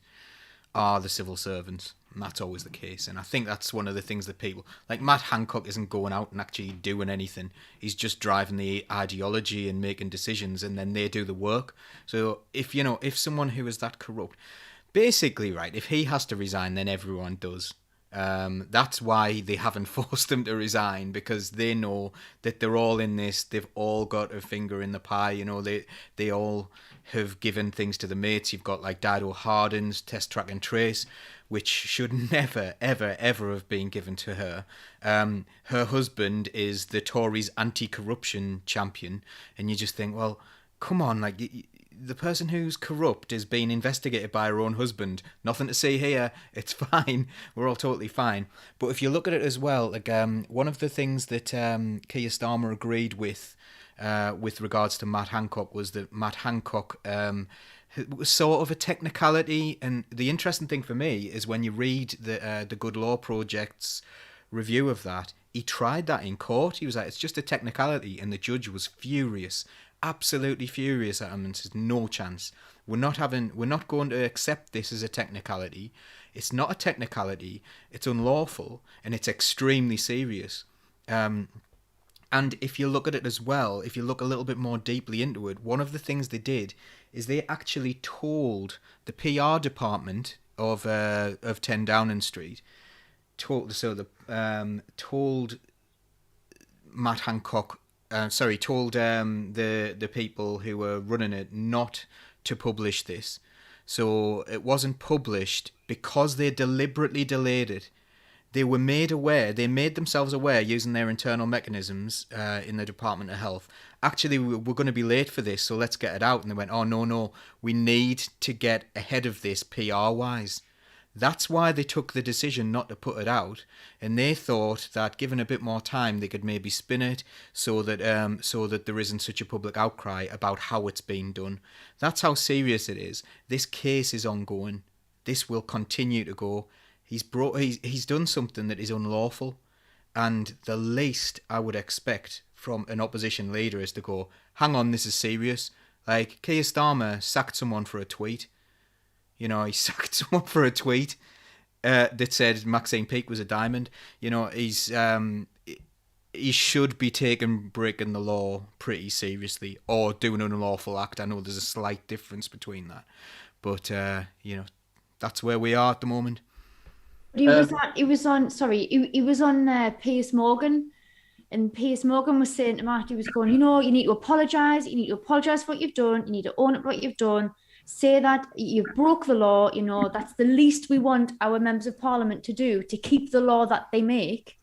are the civil servants, and that's always the case. And I think that's one of the things that people like Matt Hancock isn't going out and actually doing anything. He's just driving the ideology and making decisions, and then they do the work. So if someone who is that corrupt, basically, right, if he has to resign, then everyone does. That's why they haven't forced them to resign, because they know that they're all in this. They've all got a finger in the pie. They all have given things to the mates. You've got like Dido Harden's Test Track and Trace, which should never, ever, ever have been given to her. Her husband is the Tories' anti-corruption champion, and you just think, well, come on, like the person who's corrupt is being investigated by her own husband. Nothing to see here. It's fine. We're all totally fine. But if you look at it as well, like one of the things that Keir Starmer agreed with regards to Matt Hancock was that Matt Hancock was sort of a technicality. And the interesting thing for me is when you read the Good Law Project's review of that, he tried that in court. He was like, it's just a technicality, and the judge was furious, absolutely furious at him, and says, no chance. We're not going to accept this as a technicality. It's not a technicality. It's unlawful, and it's extremely serious. And if you look at it as well, if you look a little bit more deeply into it, one of the things they did is they actually told the PR department of 10 Downing Street, told Matt Hancock, told the people who were running it not to publish this. So it wasn't published because they deliberately delayed it. They were made aware, they made themselves aware using their internal mechanisms in the Department of Health. Actually, we're going to be late for this, so let's get it out. And they went, oh, no, we need to get ahead of this PR-wise. That's why they took the decision not to put it out, and they thought that given a bit more time, they could maybe spin it so that there isn't such a public outcry about how it's being done. That's how serious it is. This case is ongoing. This will continue to go. He's done something that is unlawful, and the least I would expect from an opposition leader is to go, hang on, this is serious. Like, Keir Starmer sacked someone for a tweet. You know, he sacked someone for a tweet that said Maxine Peake was a diamond. You know, he should be breaking the law pretty seriously, or doing an unlawful act. I know there's a slight difference between that, but that's where we are at the moment. He was on Piers Morgan, and Piers Morgan was saying to Matt, he was going, you need to apologise. You need to apologise for what you've done. You need to own up what you've done. Say that you broke the law. That's the least we want our members of parliament to do, to keep the law that they make.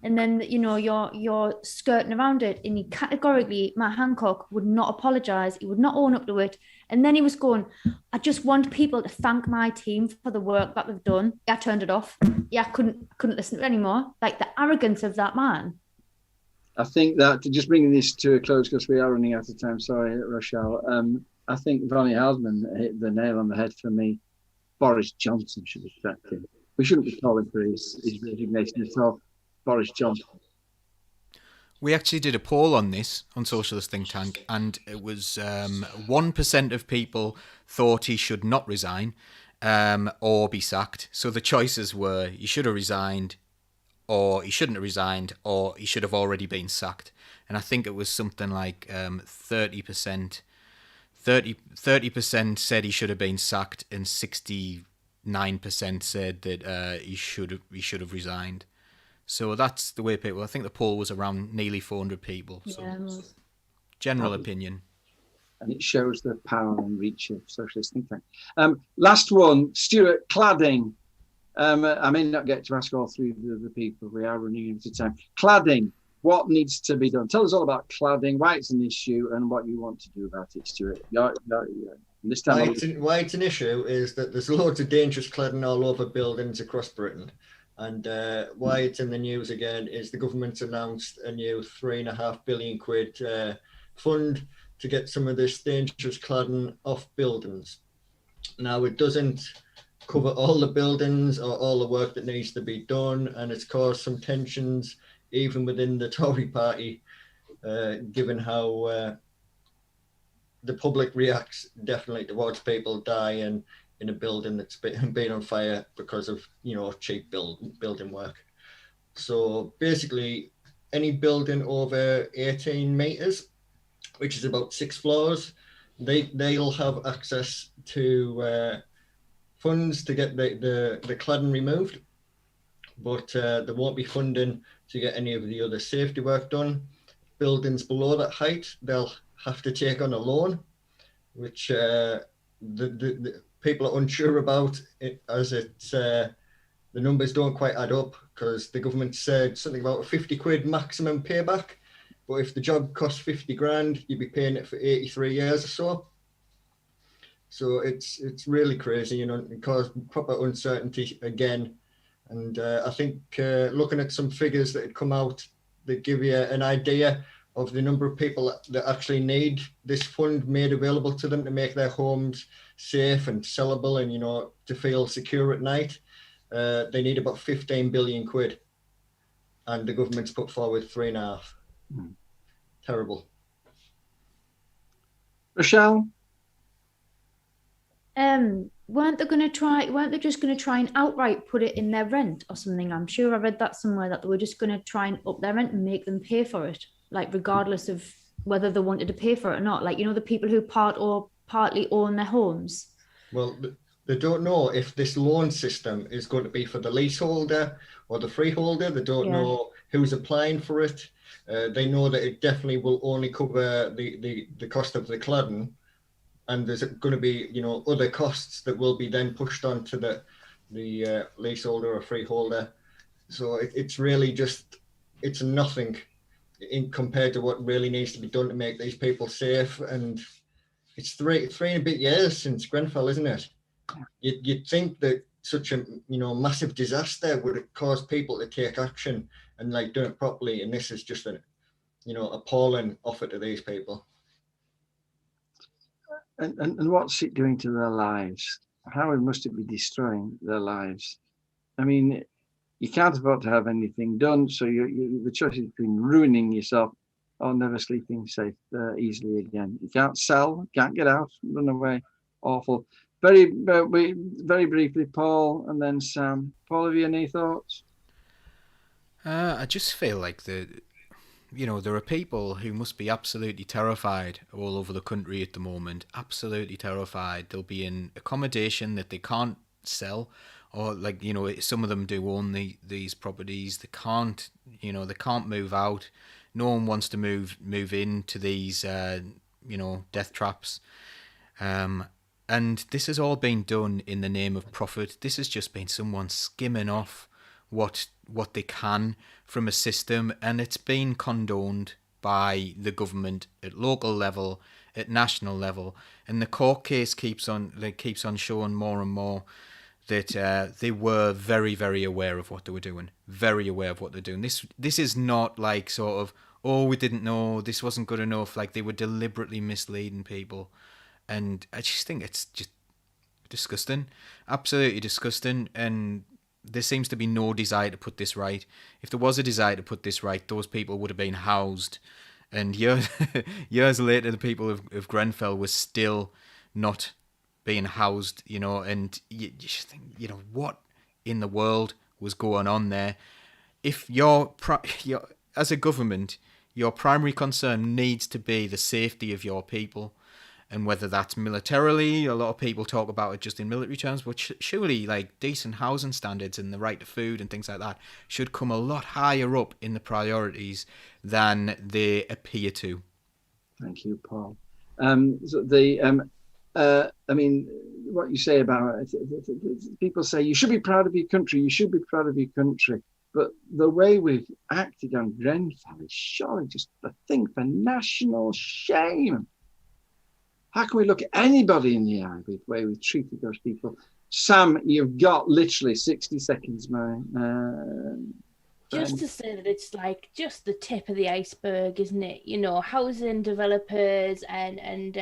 And then, you're skirting around it. And he categorically, Matt Hancock, would not apologise. He would not own up to it. And then he was going, I just want people to thank my team for the work that they've done. I turned it off. I couldn't listen to it anymore. Like, the arrogance of that man. I think that, just bringing this to a close, because we are running out of time. Sorry, Rochelle. I think Ronnie Houseman hit the nail on the head for me. Boris Johnson should be sacked him. We shouldn't be calling for his resignation at all. Boris Johnson. We actually did a poll on this on Socialist Think Tank, and it was 1% of people thought he should not resign or be sacked. So the choices were he should have resigned, or he shouldn't have resigned, or he should have already been sacked. And I think it was something like 30%. 30% said he should have been sacked, and 69% said that he should have resigned. So that's the way people. I think the poll was around nearly 400 people. So general opinion. And it shows the power and reach of Socialist Think Tank. Last one, Stuart, cladding. I may not get to ask all three of the people. We are running out of time. Cladding. What needs to be done? Tell us all about cladding, why it's an issue, and what you want to do about it, Stuart. This time why it's an issue is that there's loads of dangerous cladding all over buildings across Britain. And why it's in the news again is the government's announced a new £3.5 billion fund to get some of this dangerous cladding off buildings. Now, it doesn't cover all the buildings or all the work that needs to be done, and it's caused some tensions even within the Tory party, given how the public reacts definitely towards people dying in a building that's been on fire because of cheap building work. So basically, any building over 18 meters, which is about 6 floors, they'll have access to funds to get the cladding removed, but there won't be funding to get any of the other safety work done. Buildings below that height, they'll have to take on a loan, which the people are unsure about it, as it's the numbers don't quite add up, because the government said something about a 50 quid maximum payback, but if the job costs 50 grand, you'd be paying it for 83 years or so. So it's really crazy, you know, it caused proper uncertainty again. And I think looking at some figures that had come out that give you an idea of the number of people that actually need this fund made available to them to make their homes safe and sellable and, you know, to feel secure at night. They need about 15 billion quid. And the government's put forward 3.5. Terrible. Rochelle? Weren't they just gonna try and outright put it in their rent or something? I'm sure I read that somewhere, that they were just gonna try and up their rent and make them pay for it, like regardless of whether they wanted to pay for it or not. Like, you know, the people who part or partly own their homes. Well, they don't know if this loan system is going to be for the leaseholder or the freeholder. They don't know who's applying for it. They know that it definitely will only cover the cost of the cladding, and there's going to be, you know, other costs that will be then pushed onto the leaseholder or freeholder. So it's really just, it's nothing in compared to what really needs to be done to make these people safe. And it's three and a bit years since Grenfell, isn't it? You'd think that such a, you know, massive disaster would have caused people to take action and like do it properly, and this is just a, you know, appalling offer to these people. And what's it doing to their lives? How must it be destroying their lives? I mean, you can't afford to have anything done, so the choice is between ruining yourself or never sleeping safe easily again. You can't sell, can't get out, run away. Awful. Very briefly, Paul, and then Sam. Paul, have you any thoughts? I just feel like there are people who must be absolutely terrified all over the country at the moment. Absolutely terrified. They'll be in accommodation that they can't sell, or like, you know, some of them do own these properties. They can't move out. No one wants to move into these, death traps. And this has all been done in the name of profit. This has just been someone skimming off what they can from a system, and it's been condoned by the government at local level, at national level, and the court case keeps on showing more and more that they were very, very aware of what they were doing, very aware of what they're doing. This is not like sort of, oh, we didn't know, this wasn't good enough. Like, they were deliberately misleading people, and I just think it's just disgusting, absolutely disgusting. And there seems to be no desire to put this right. If there was a desire to put this right, those people would have been housed. And years later, the people of Grenfell were still not being housed, you know. And you just think, you know, what in the world was going on there? If you're as a government, your primary concern needs to be the safety of your people. And whether that's militarily, a lot of people talk about it just in military terms, but surely like decent housing standards and the right to food and things like that should come a lot higher up in the priorities than they appear to. Thank you, Paul. I mean, what you say about it, people say you should be proud of your country, you should be proud of your country. But the way we've acted on Grenfell is surely just a thing for national shame. How can we look at anybody in the eye with the way we've treated those people? Sam, you've got literally 60 seconds, man. Just to say that it's like just the tip of the iceberg, isn't it? You know, housing developers and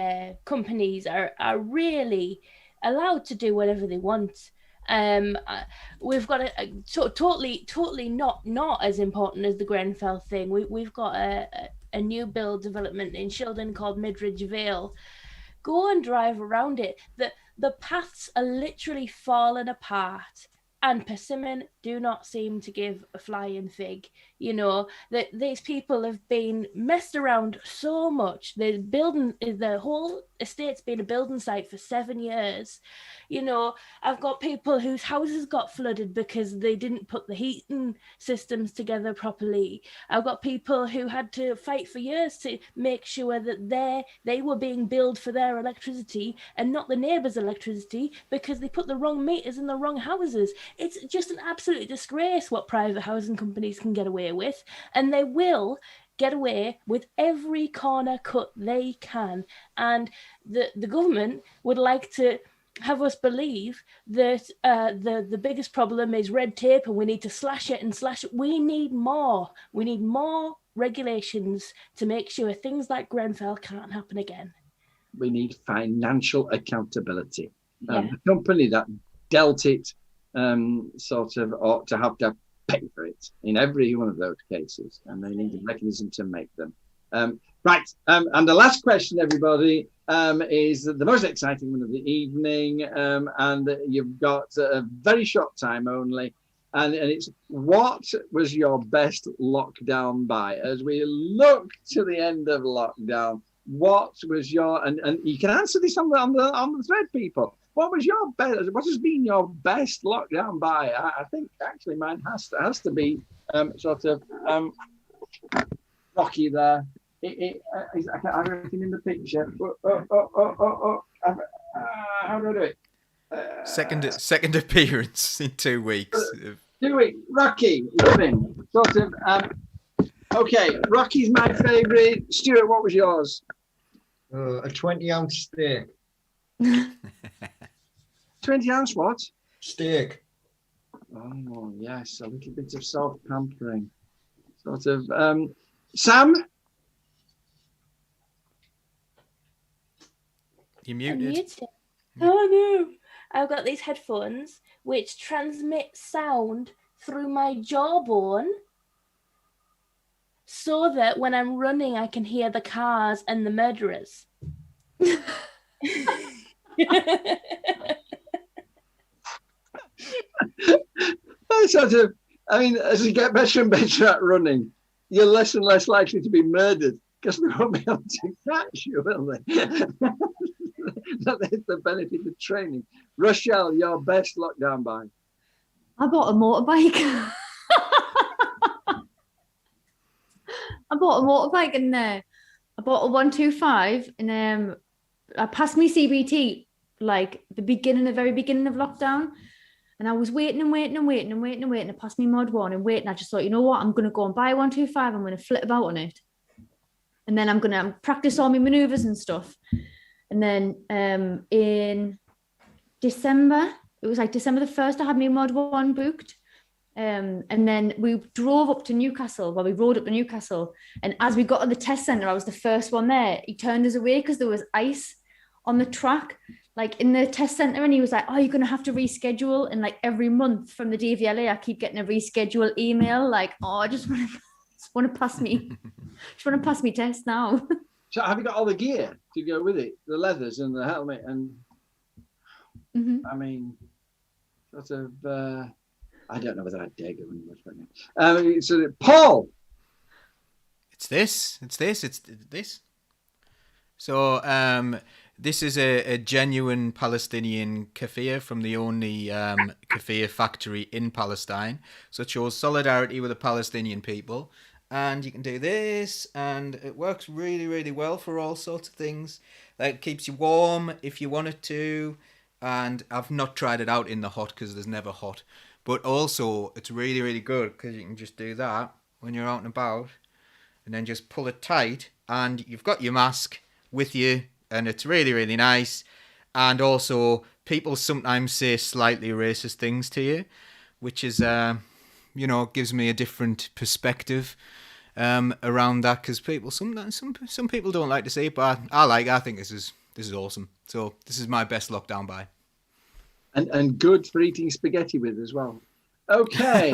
companies are really allowed to do whatever they want. We've got a totally not as important as the Grenfell thing. We've got a new build development in Shildon called Midridge Vale. Go and drive around it. The paths are literally falling apart, and Persimmon do not seem to give a flying fig. You know, that these people have been messed around so much. The whole estate's been a building site for 7 years. You know, I've got people whose houses got flooded because they didn't put the heating systems together properly. I've got people who had to fight for years to make sure that they were being billed for their electricity and not the neighbours' electricity because they put the wrong meters in the wrong houses. It's just an absolute disgrace what private housing companies can get away with, and they will get away with every corner cut they can. And the government would like to have us believe that the biggest problem is red tape and we need to slash it and slash it. We need more. We need more regulations to make sure things like Grenfell can't happen again. We need financial accountability. Yeah. The company that dealt it sort of ought to have to pay for it in every one of those cases, and they need a mechanism to make them. Right, and the last question, everybody, is the most exciting one of the evening, and you've got a very short time only, and it's what was your best lockdown buy? As we look to the end of lockdown, what was your, and you can answer this on the thread, people. What was your best? What has been your best lockdown buy? I think actually mine has to be sort of Rocky there. I can't have everything in the picture. How do I do it? Second appearance in 2 weeks. 2 weeks. Rocky, living sort of. Okay, Rocky's my favourite. Stuart, what was yours? A 20-ounce steak. 20-ounce what? Steak. Oh yes, a little bit of self-pampering. Sort of. Sam. You're muted. Oh no! I've got these headphones which transmit sound through my jawbone, so that when I'm running, I can hear the cars and the murderers. Sort of. I mean, as you get better and better at running, you're less and less likely to be murdered because they won't be able to catch you, will they? That's the benefit of training. Rochelle, your best lockdown buy? I bought a motorbike. I bought a 125 and I passed me CBT like the very beginning of lockdown, and I was waiting. I passed me mod 1 and waiting. I just thought, you know what, I'm going to go and buy a 125. I'm going to flip about on it, and then I'm going to practice all my maneuvers and stuff. And then in December, it was like December the 1st, I had my mod 1 booked. And then we drove up to Newcastle. Well, we rode up to Newcastle, and as we got to the test centre, I was the first one there. He turned us away because there was ice on the track, like in the test centre, and he was like, "Oh, you're gonna have to reschedule." And like every month from the DVLA, I keep getting a reschedule email, like, "Oh, I just want to pass me, test now." So, have you got all the gear to go with it? The leathers and the helmet, and I mean, sort of. I don't know whether I dare go any much right now. So, Paul. It's this. So, this is a genuine Palestinian keffiyeh from the only keffiyeh factory in Palestine. So it shows solidarity with the Palestinian people. And you can do this, and it works really, really well for all sorts of things. Like, it keeps you warm if you want it to. And I've not tried it out in the hot because there's never hot. But also, it's really, really good because you can just do that when you're out and about, and then just pull it tight, and you've got your mask with you, and it's really, really nice. And also, people sometimes say slightly racist things to you, which is, gives me a different perspective around that, because people sometimes some people don't like to say it, but I think this is awesome. So this is my best lockdown buy. And good for eating spaghetti with as well. Okay.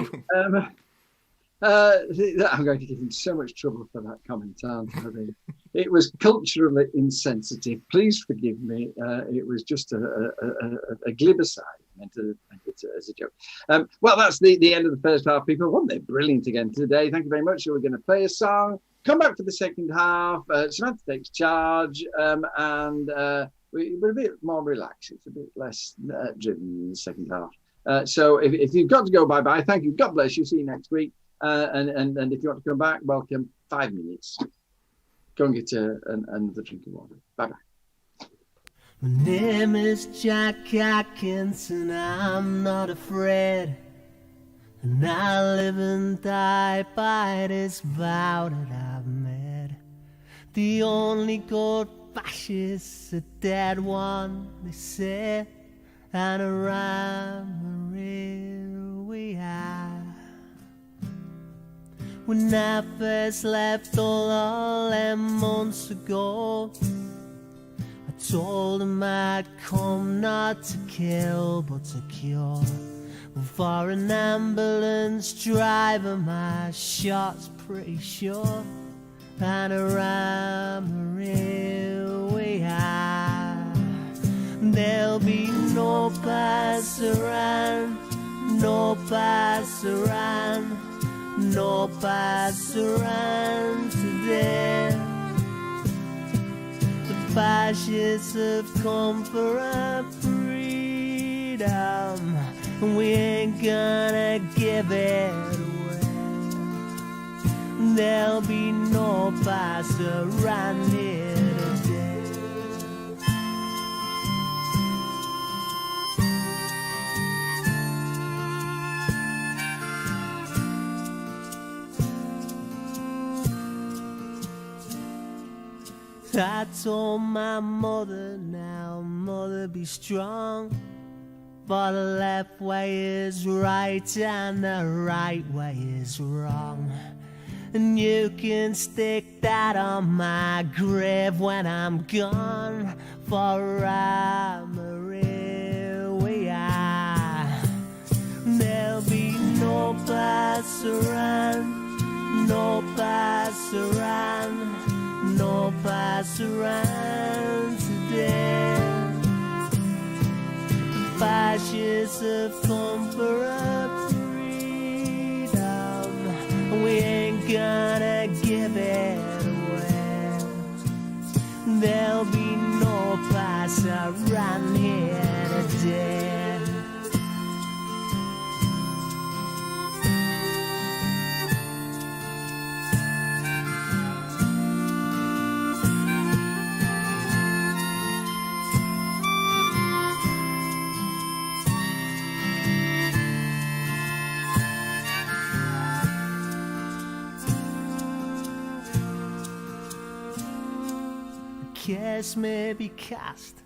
I'm going to get in so much trouble for that comment, aren't I? It was culturally insensitive. Please forgive me. It was just a glib aside, meant it as a joke. Well, that's the end of the first half, people. Weren't they brilliant again today? Thank you very much. So we're going to play a song, come back for the second half. Samantha takes charge, and we're a bit more relaxed. It's a bit less driven in the second half. So if you've got to go, bye-bye. Thank you. God bless you. See you next week. And if you want to come back, welcome. 5 minutes. Go and get another drink of water. Bye-bye. My name is Jack Atkinson. I'm not afraid And I live and die by this vow that I've made. The only good fascist's a dead one, they say. And around here we are. When I first left all them months ago, I told him I'd come not to kill but to cure. Well, for an ambulance driver my shot's pretty sure. And around here we are. There'll be no pass around, no pass around, no pass around today. The fascists have come for our freedom, and we ain't gonna give it away. There'll be no pass around here today. I told my mother, now mother be strong, for the left way is right and the right way is wrong. And you can stick that on my grave when I'm gone, for I'm here we are. There'll be no pass around, no pass around, no pass around today. The fascists have come for our freedom, we ain't gonna give it away. There'll be no pass around here today. Cast may be cast,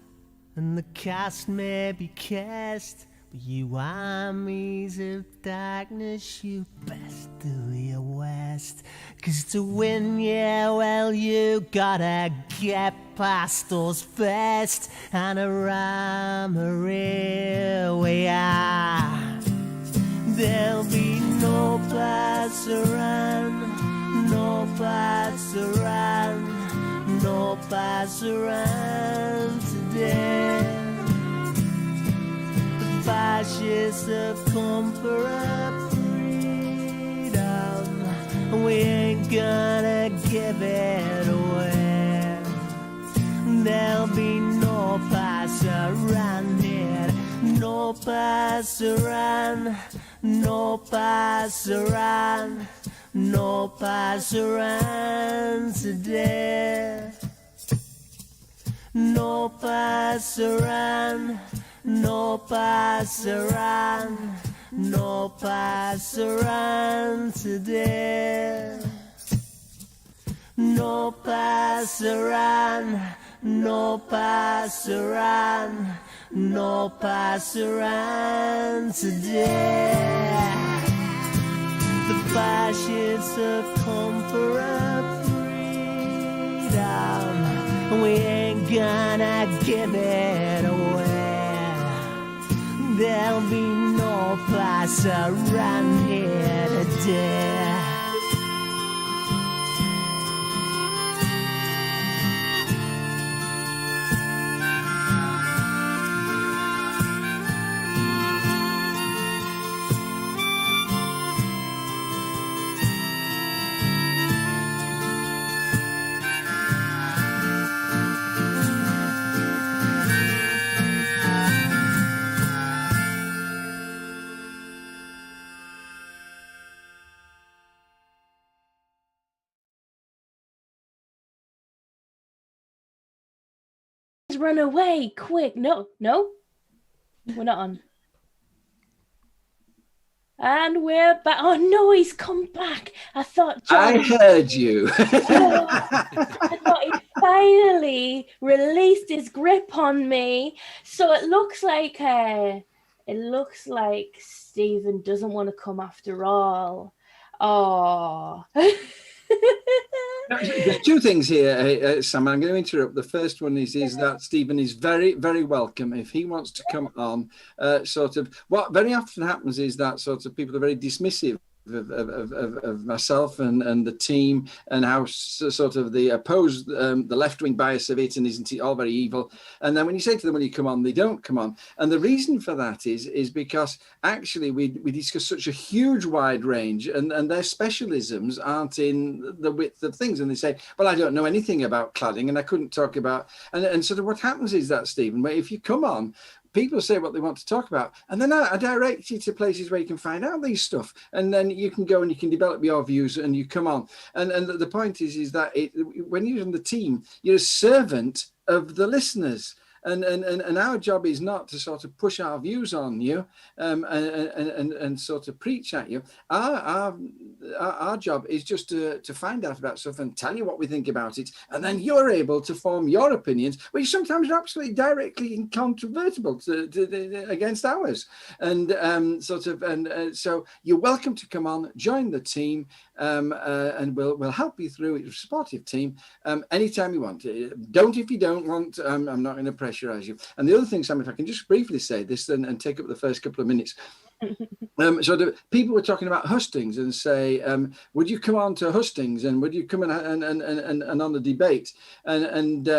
and the cast may be cast, but you armies of darkness, you best do your worst. 'Cause to win, yeah, well, you gotta get past us first. And around here we are. There'll be no pass around, no pass around, no pass around today. The fascists have come for our freedom, and we ain't gonna give it away. There'll be no pass around here, no pass around, no pass around, no pass around today. No pass around, no pass around, no pass around today. No pass around, no pass around, no pass around today. The fascists have come for our freedom, we ain't gonna give it away. There'll be no pass around here today. Run away, quick. No, we're not on. And we're back. Oh no, he's come back. I thought I John. heard you. I thought he finally released his grip on me. So it looks like Stephen doesn't want to come after all. Oh. There's two things here, Sam. I'm going to interrupt. The first one is that Stephen is very, very welcome if he wants to come on. Sort of what very often happens is that sort of people are very dismissive of myself and the team, and how sort of the opposed the left-wing bias of it, and isn't it all very evil? And then when you say to them, "Will you come on?" they don't come on. And the reason for that is because actually we discuss such a huge wide range, and their specialisms aren't in the width of things. And they say, "Well, I don't know anything about cladding, and I couldn't talk about." And sort of what happens is that, Stephen, where if you come on, people say what they want to talk about, and then I direct you to places where you can find out these stuff, and then you can go and you can develop your views, and you come on. And the point is that when you're in the team, you're a servant of the listeners. And our job is not to sort of push our views on you and sort of preach at you. Our job is just to find out about stuff and tell you what we think about it, and then you're able to form your opinions, which sometimes are absolutely directly incontrovertible against ours. And so you're welcome to come on, join the team, and we'll help you through. It's a supportive team anytime you want. Don't if you don't want. I'm not going to pressurize you. And the other thing, Sam, if I can just briefly say this and take up the first couple of minutes. So people were talking about hustings and say, would you come on to hustings, and would you come and on the debate? And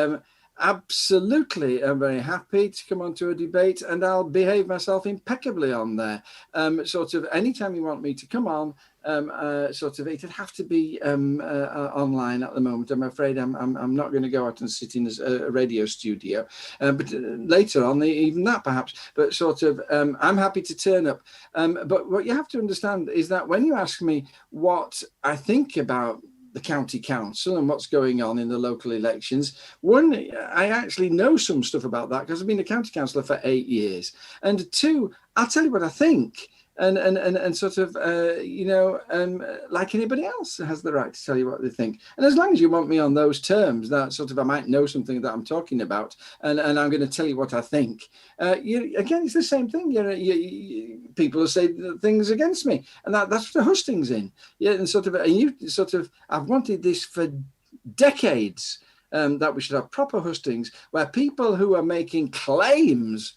absolutely, I'm very happy to come on to a debate, and I'll behave myself impeccably on there. Sort of anytime you want me to come on, sort of it'd have to be online at the moment. I'm afraid I'm not going to go out and sit in a radio studio, but later on, even that perhaps. But sort of, I'm happy to turn up. But what you have to understand is that when you ask me what I think about the county council and what's going on in the local elections, one, I actually know some stuff about that because I've been a county councillor for 8 years, and two, I'll tell you what I think. And sort of, like anybody else has the right to tell you what they think. And as long as you want me on those terms, that sort of, I might know something that I'm talking about, and I'm going to tell you what I think. Again, it's the same thing. People will say things against me, and that's what the hustings in. Yeah, and sort of, I've wanted this for decades. That we should have proper hustings where people who are making claims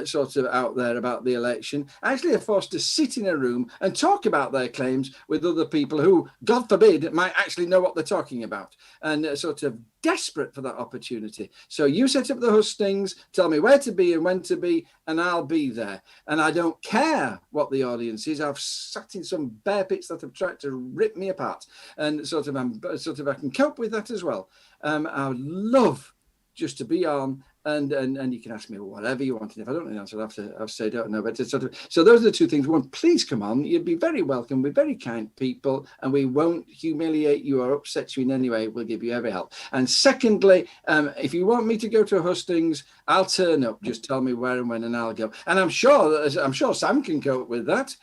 sort of out there about the election actually are forced to sit in a room and talk about their claims with other people who, God forbid, might actually know what they're talking about, and sort of desperate for that opportunity. So you set up the hustings, tell me where to be and when to be, and I'll be there. And I don't care what the audience is. I've sat in some bear pits that have tried to rip me apart, and sort of I can cope with that as well. I would love just to be on, and you can ask me whatever you want. And if I don't know the answer, I'll have to say I don't know. But it's sort of, so those are the two things. One, please come on. You'd be very welcome. We're very kind people, and we won't humiliate you or upset you in any way. We'll give you every help. And secondly, if you want me to go to hustings, I'll turn up. Just tell me where and when, and I'll go. And I'm sure Sam can cope with that.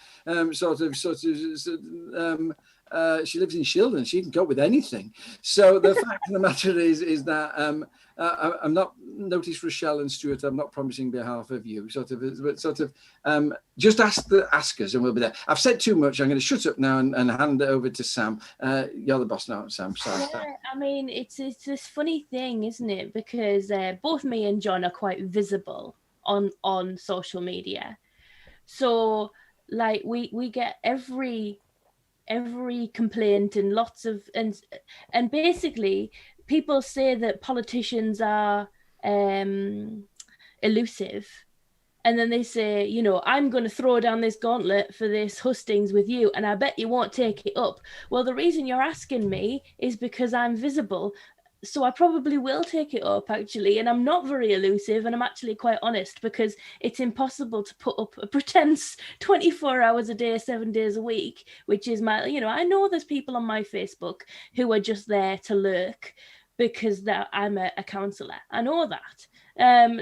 She lives in Shildon. She can cope with anything. So the fact of the matter is that I'm not, notice Rochelle and Stuart, I'm not promising behalf of you. Just ask the askers and we'll be there. I've said too much. I'm going to shut up now and hand it over to Sam. You're the boss now, Sam. Sorry. Yeah, I mean, it's this funny thing, isn't it? Because both me and John are quite visible on social media. So like we get every complaint and lots of and basically people say that politicians are elusive, and then they say, I'm going to throw down this gauntlet for this hustings with you, and I bet you won't take it up. Well, the reason you're asking me is because I'm visible, so I probably will take it up, actually. And I'm not very elusive, and I'm actually quite honest, because it's impossible to put up a pretense 24 hours a day, 7 days a week, which is my, I know there's people on my Facebook who are just there to lurk because I'm a counsellor. I know that.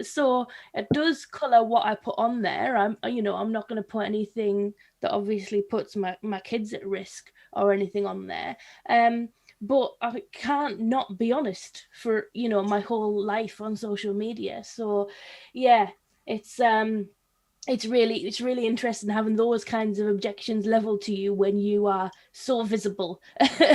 So it does colour what I put on there. I'm not going to put anything that obviously puts my kids at risk or anything on there. But I can't not be honest for, my whole life on social media. So yeah, it's really interesting having those kinds of objections leveled to you when you are so visible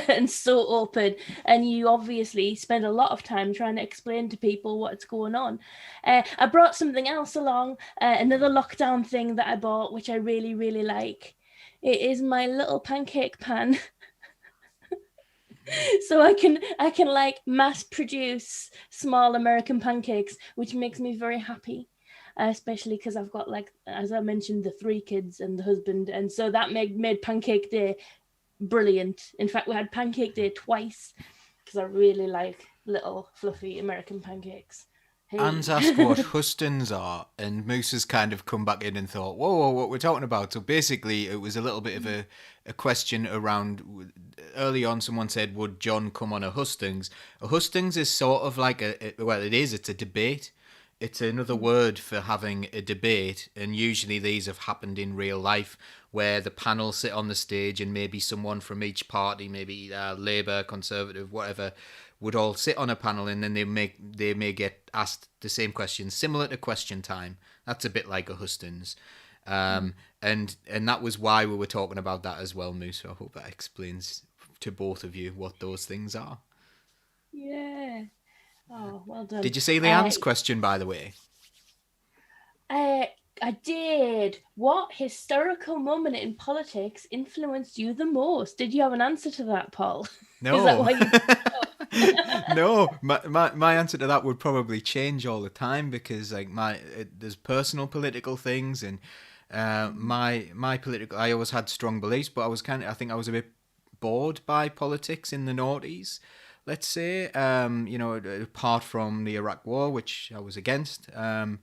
and so open, and you obviously spend a lot of time trying to explain to people what's going on. I brought something else along, another lockdown thing that I bought, which I really, really like. It is my little pancake pan. So I can like mass produce small American pancakes, which makes me very happy. Especially because I've got, like, as I mentioned, the 3 kids and the husband, and so that made Pancake Day brilliant. In fact, we had Pancake Day twice because I really like little fluffy American pancakes. Hey. Anne's asked what hustings are, and Moose has kind of come back in and thought, whoa, what we're talking about. So basically, it was a little bit of a question around, early on someone said, would John come on a hustings? A hustings is sort of like it's a debate. It's another word for having a debate, and usually these have happened in real life, where the panel sit on the stage and maybe someone from each party, maybe Labour, Conservative, whatever, would all sit on a panel, and then they may get asked the same questions, similar to Question Time. That's a bit like a hustings. And that was why we were talking about that as well, Moose. So I hope that explains to both of you what those things are. Yeah. Oh, well done. Did you see Leanne's question, by the way? I did. What historical moment in politics influenced you the most? Did you have an answer to that, Paul? No. Is that why you... No, my answer to that would probably change all the time, because like there's personal political things, and my political. I always had strong beliefs, but I think I was a bit bored by politics in the noughties. Let's say, apart from the Iraq War, which I was against, that's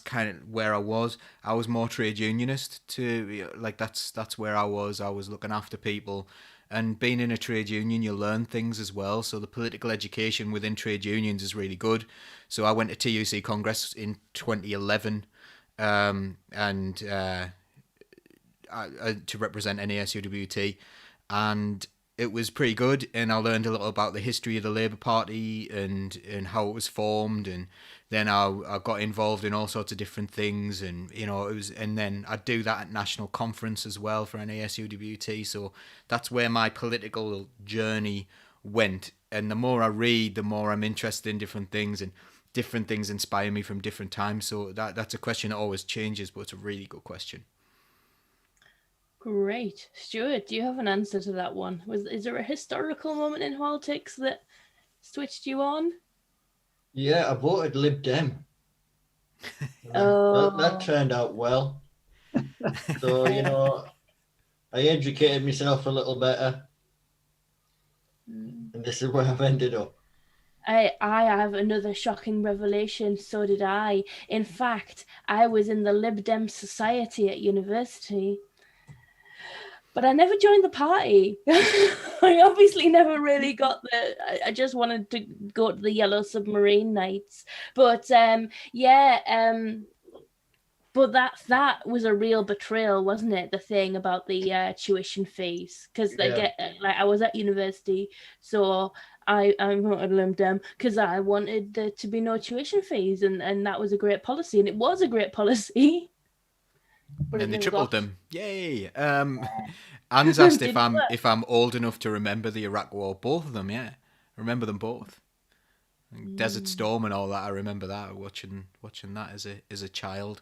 kind of where I was. I was more trade unionist that's where I was. I was looking after people, and being in a trade union, you learn things as well. So the political education within trade unions is really good. So I went to TUC Congress in 2011, to represent NASUWT, and it was pretty good, and I learned a lot about the history of the Labour Party and how it was formed, and then I got involved in all sorts of different things, and and then I'd do that at national conference as well for NASUWT. So that's where my political journey went, and the more I read, the more I'm interested in different things, and different things inspire me from different times. So that's a question that always changes, but it's a really good question. Great. Stuart, do you have an answer to that one? Is there a historical moment in politics that switched you on? Yeah, I voted Lib Dem. Oh. That turned out well. So, I educated myself a little better. And this is where I've ended up. I have another shocking revelation. So did I. In fact, I was in the Lib Dem Society at university. But I never joined the party. I obviously never really got I just wanted to go to the Yellow Submarine nights. But but that was a real betrayal, wasn't it? The thing about the tuition fees, because I was at university, so I voted Lib Dem because I wanted there to be no tuition fees, and that was a great policy, and it was a great policy. But and they tripled them. Yay! Anne's asked if I'm old enough to remember the Iraq War. Both of them, yeah. I remember them both. Desert Storm and all that. I remember that, watching that as a child,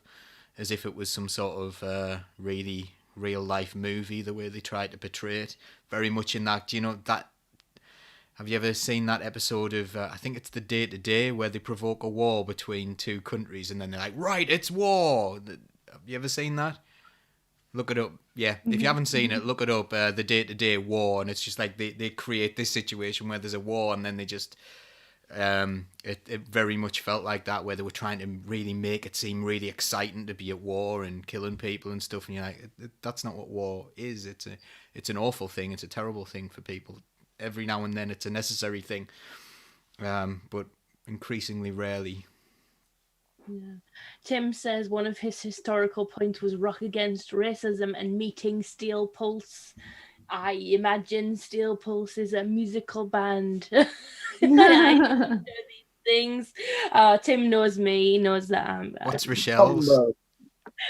as if it was some sort of really real life movie. The way they tried to portray it, very much in that. That. Have you ever seen that episode of, I think it's The Day to Day, where they provoke a war between two countries, and then they're like, right, it's war. Have you ever seen that? Look it up. Yeah, if you haven't seen it, look it up. The Day to Day war, and it's just like they create this situation where there's a war, and then they just it very much felt like that, where they were trying to really make it seem really exciting to be at war and killing people and stuff. And you're like, that's not what war is. It's an awful thing. It's a terrible thing for people. Every now and then, it's a necessary thing, but increasingly rarely. Yeah. Tim says one of his historical points was Rock Against Racism and meeting Steel Pulse. I imagine Steel Pulse is a musical band. I know these things. Tim knows me. He knows that I'm. What's Rochelle's?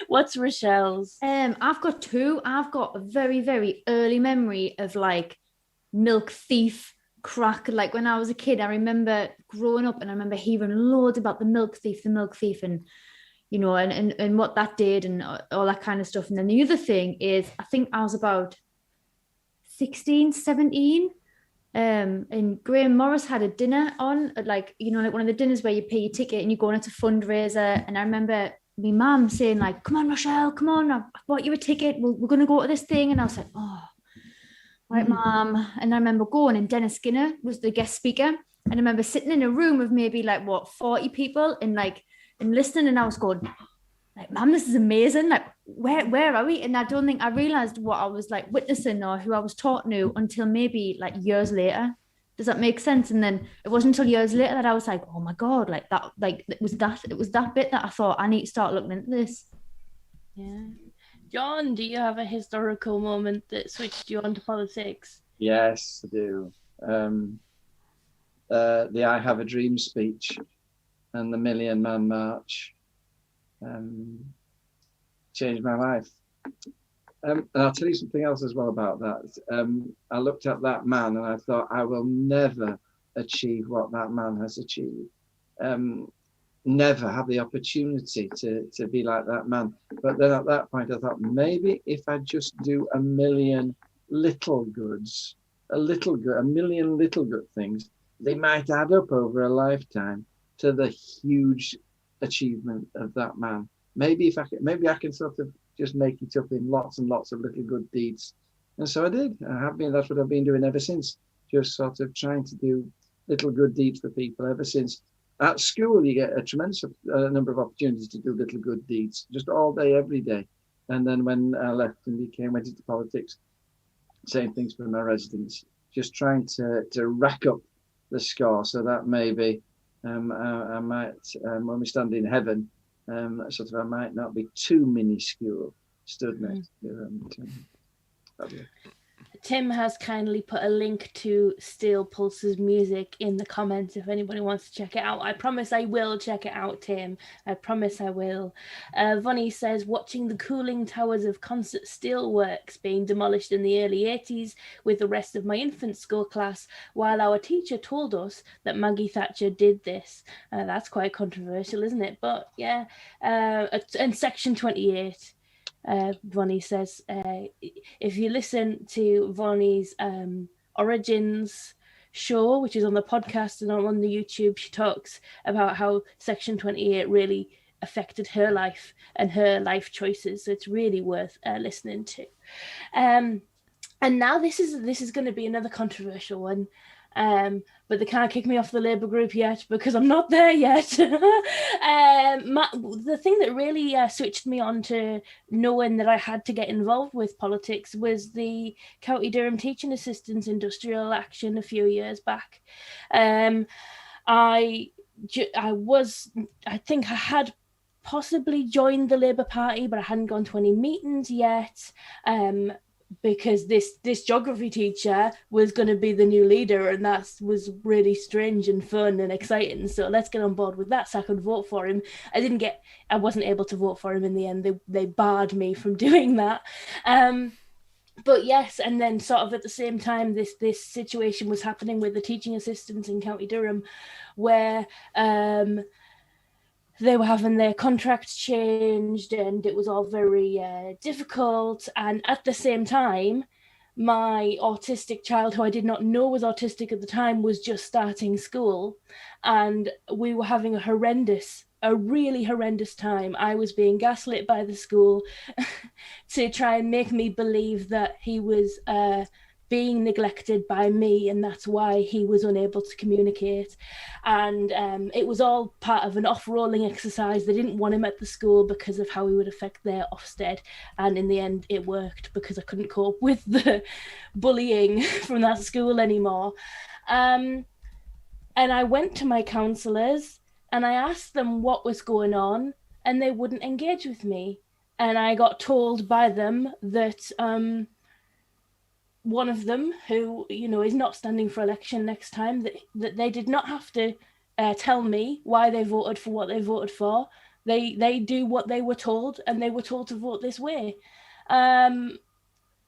What's Rochelle's? I've got two. I've got a very, very early memory of like milk thief crack. Like when I was a kid, I remember growing up and I remember hearing loads about the milk thief, and you know, and what that did and all that kind of stuff. And then the other thing is, I think I was about 16, 17. And Graham Morris had a dinner on, like, you know, like one of the dinners where you pay your ticket and you go on, it's a fundraiser. And I remember my mum saying like, come on, Rochelle, come on, I bought you a ticket, we're going to go to this thing. And I was like, oh, right, Mum. And I remember going, and Dennis Skinner was the guest speaker. And I remember sitting in a room of maybe like 40 people and listening, and I was going like, Mum, this is amazing. Like, where are we? And I don't think I realized what I was like witnessing or who I was talking to until maybe like years later. Does that make sense? And then it wasn't until years later that I was like, oh my God, like that, like it was that bit that I thought I need to start looking into this. Yeah. John, do you have a historical moment that switched you on to politics? Yes, I do. The I Have a Dream speech and the Million Man March changed my life. And I'll tell you something else as well about that. I looked at that man and I thought, I will never achieve what that man has achieved. Never have the opportunity to be like that man. But then at that point, I thought, maybe if I just do a million little goods, a million little good things, they might add up over a lifetime to the huge achievement of that man. Maybe I can sort of just make it up in lots and lots of little good deeds. And so I did. That's what I've been doing ever since. Just sort of trying to do little good deeds for people ever since. At school, you get a tremendous number of opportunities to do little good deeds, just all day, every day. And then when I left and went into politics, same things for my residents, just trying to rack up the score so that maybe I might, when we stand in heaven, I might not be too minuscule stood next to Tim has kindly put a link to Steel Pulse's music in the comments if anybody wants to check it out. I promise I will check it out, Tim. I promise I will. Vonnie says, watching the cooling towers of Concert Steelworks being demolished in the early 80s with the rest of my infant school class, while our teacher told us that Maggie Thatcher did this. That's quite controversial, isn't it? But yeah, and Section 28. Vonnie says, if you listen to Vonnie's Origins show, which is on the podcast and on the YouTube, she talks about how Section 28 really affected her life and her life choices. So it's really worth listening to. And now this is going to be another controversial one. But they can't kick me off the Labour group yet because I'm not there yet. The thing that really switched me on to knowing that I had to get involved with politics was the County Durham Teaching Assistants Industrial Action a few years back. I think I had possibly joined the Labour Party, but I hadn't gone to any meetings yet. Because this geography teacher was going to be the new leader, and that was really strange and fun and exciting. So let's get on board with that so I could vote for him. I wasn't able to vote for him in the end. They barred me from doing that. But yes, and then sort of at the same time, this situation was happening with the teaching assistants in County Durham, where they were having their contracts changed and it was all very difficult. And at the same time, my autistic child, who I did not know was autistic at the time, was just starting school. And we were having a really horrendous time. I was being gaslit by the school to try and make me believe that he was being neglected by me, and that's why he was unable to communicate. And it was all part of an off-rolling exercise. They didn't want him at the school because of how he would affect their Ofsted, and in the end it worked because I couldn't cope with the bullying from that school anymore. And I went to my counsellors and I asked them what was going on, and they wouldn't engage with me. And I got told by them that one of them, who, you know, is not standing for election next time, that they did not have to tell me why they voted for what they voted for. They do what they were told, and they were told to vote this way. And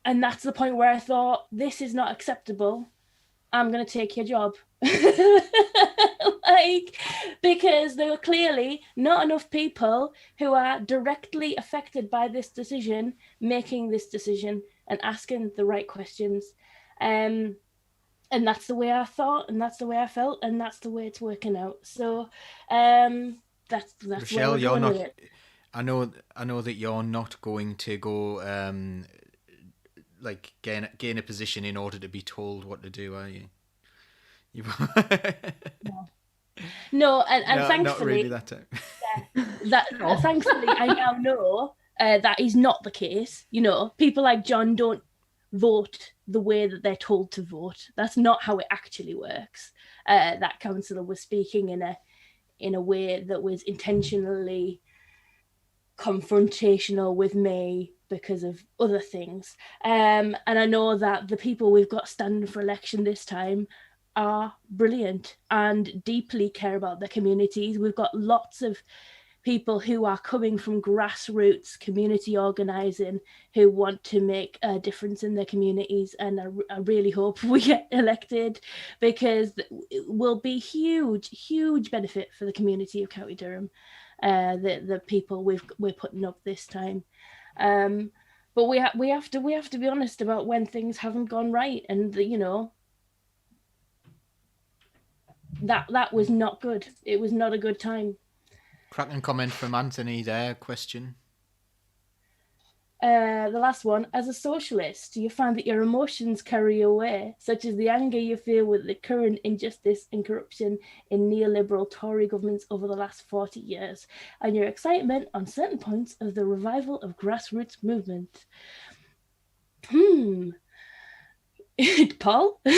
that's the point where I thought, this is not acceptable. I'm going to take your job. Like, because there were clearly not enough people who are directly affected by this decision making this decision and asking the right questions. And that's the way I thought, and that's the way I felt, and that's the way it's working out. So that's Rochelle, where we're going with it. I know that you're not going to go like gain a position in order to be told what to do, are you? No, and no, thankfully, not really that time. Thankfully, I now know that is not the case. You know, people like John don't vote the way that they're told to vote. That's not how it actually works. That councillor was speaking in a way that was intentionally confrontational with me because of other things. And I know that the people we've got standing for election this time are brilliant and deeply care about their communities. We've got lots of people who are coming from grassroots community organising who want to make a difference in their communities, and I really hope we get elected, because it will be huge benefit for the community of County Durham, the people we're putting up this time. But we have to be honest about when things haven't gone right, and you know, that was not good. It was not a good time. Cracking comment from Anthony there. Question. The last one. As a socialist, do you find that your emotions carry away, such as the anger you feel with the current injustice and corruption in neoliberal Tory governments over the last 40 years, and your excitement on certain points of the revival of grassroots movement? Paul? Do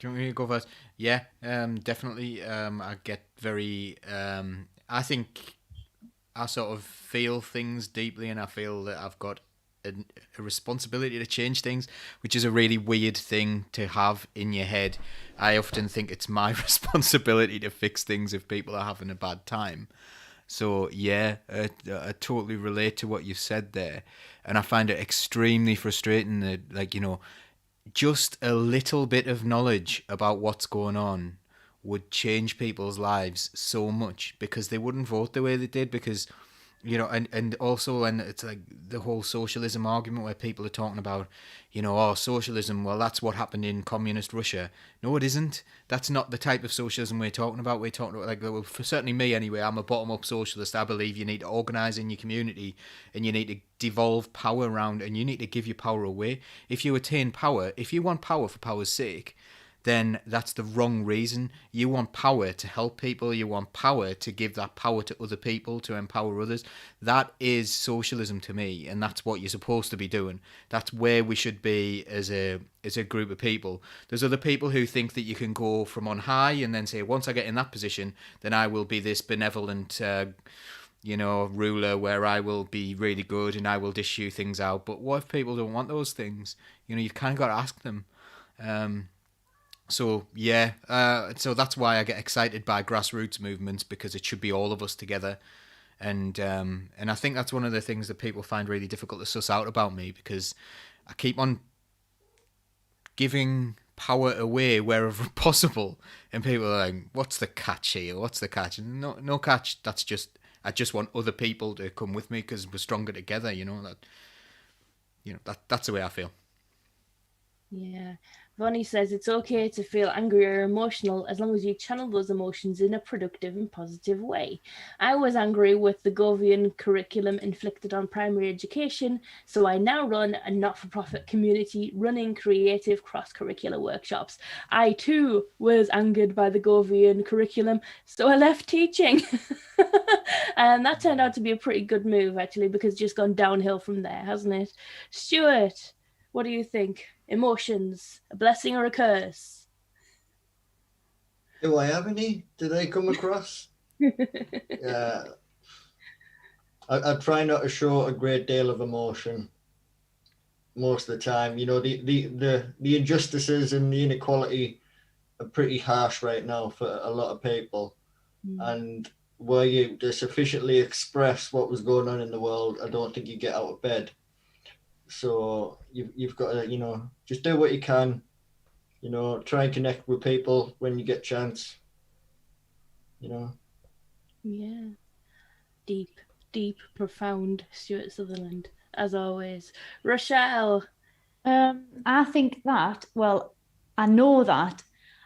you want me to go first? Yeah, definitely. I get very. I think I sort of feel things deeply, and I feel that I've got a responsibility to change things, which is a really weird thing to have in your head. I often think it's my responsibility to fix things if people are having a bad time. So yeah, I totally relate to what you've said there, and I find it extremely frustrating that, like, you know, just a little bit of knowledge about what's going on would change people's lives so much, because they wouldn't vote the way they did, because, you know, and also, and it's like the whole socialism argument where people are talking about, you know, oh, socialism, well, that's what happened in communist Russia. No, it isn't. That's not the type of socialism we're talking about. We're talking about, like, well, for certainly me anyway, I'm a bottom-up socialist. I believe you need to organise in your community, and you need to devolve power around, and you need to give your power away. If you attain power, if you want power for power's sake, then that's the wrong reason. You want power to help people. You want power to give that power to other people, to empower others. That is socialism to me, and that's what you're supposed to be doing. That's where we should be as a group of people. There's other people who think that you can go from on high and then say, once I get in that position, then I will be this benevolent ruler where I will be really good and I will dish you things out. But what if people don't want those things? You know, you've kind of got to ask them. So yeah, so that's why I get excited by grassroots movements, because it should be all of us together, and I think that's one of the things that people find really difficult to suss out about me, because I keep on giving power away wherever possible, and people are like, "What's the catch here? What's the catch?" And no catch. That's just, I just want other people to come with me because we're stronger together. That's the way I feel. Yeah. Vonnie says it's okay to feel angry or emotional as long as you channel those emotions in a productive and positive way. I was angry with the Govian curriculum inflicted on primary education, so I now run a not-for-profit community running creative cross-curricular workshops. I too was angered by the Govian curriculum, so I left teaching. And that turned out to be a pretty good move, actually, because it's just gone downhill from there, hasn't it? Stuart, what do you think? Emotions, a blessing or a curse? Do I have any? Do they come across? Yeah, I try not to show a great deal of emotion most of the time. You know, the injustices and the inequality are pretty harsh right now for a lot of people. And were you to sufficiently express what was going on in the world, I don't think you get out of bed. So you've got to, you know, just do what you can. You know, try and connect with people when you get chance. You know. Yeah. Deep, deep, profound Stuart Sutherland, as always. Rochelle. I think that, well, I know that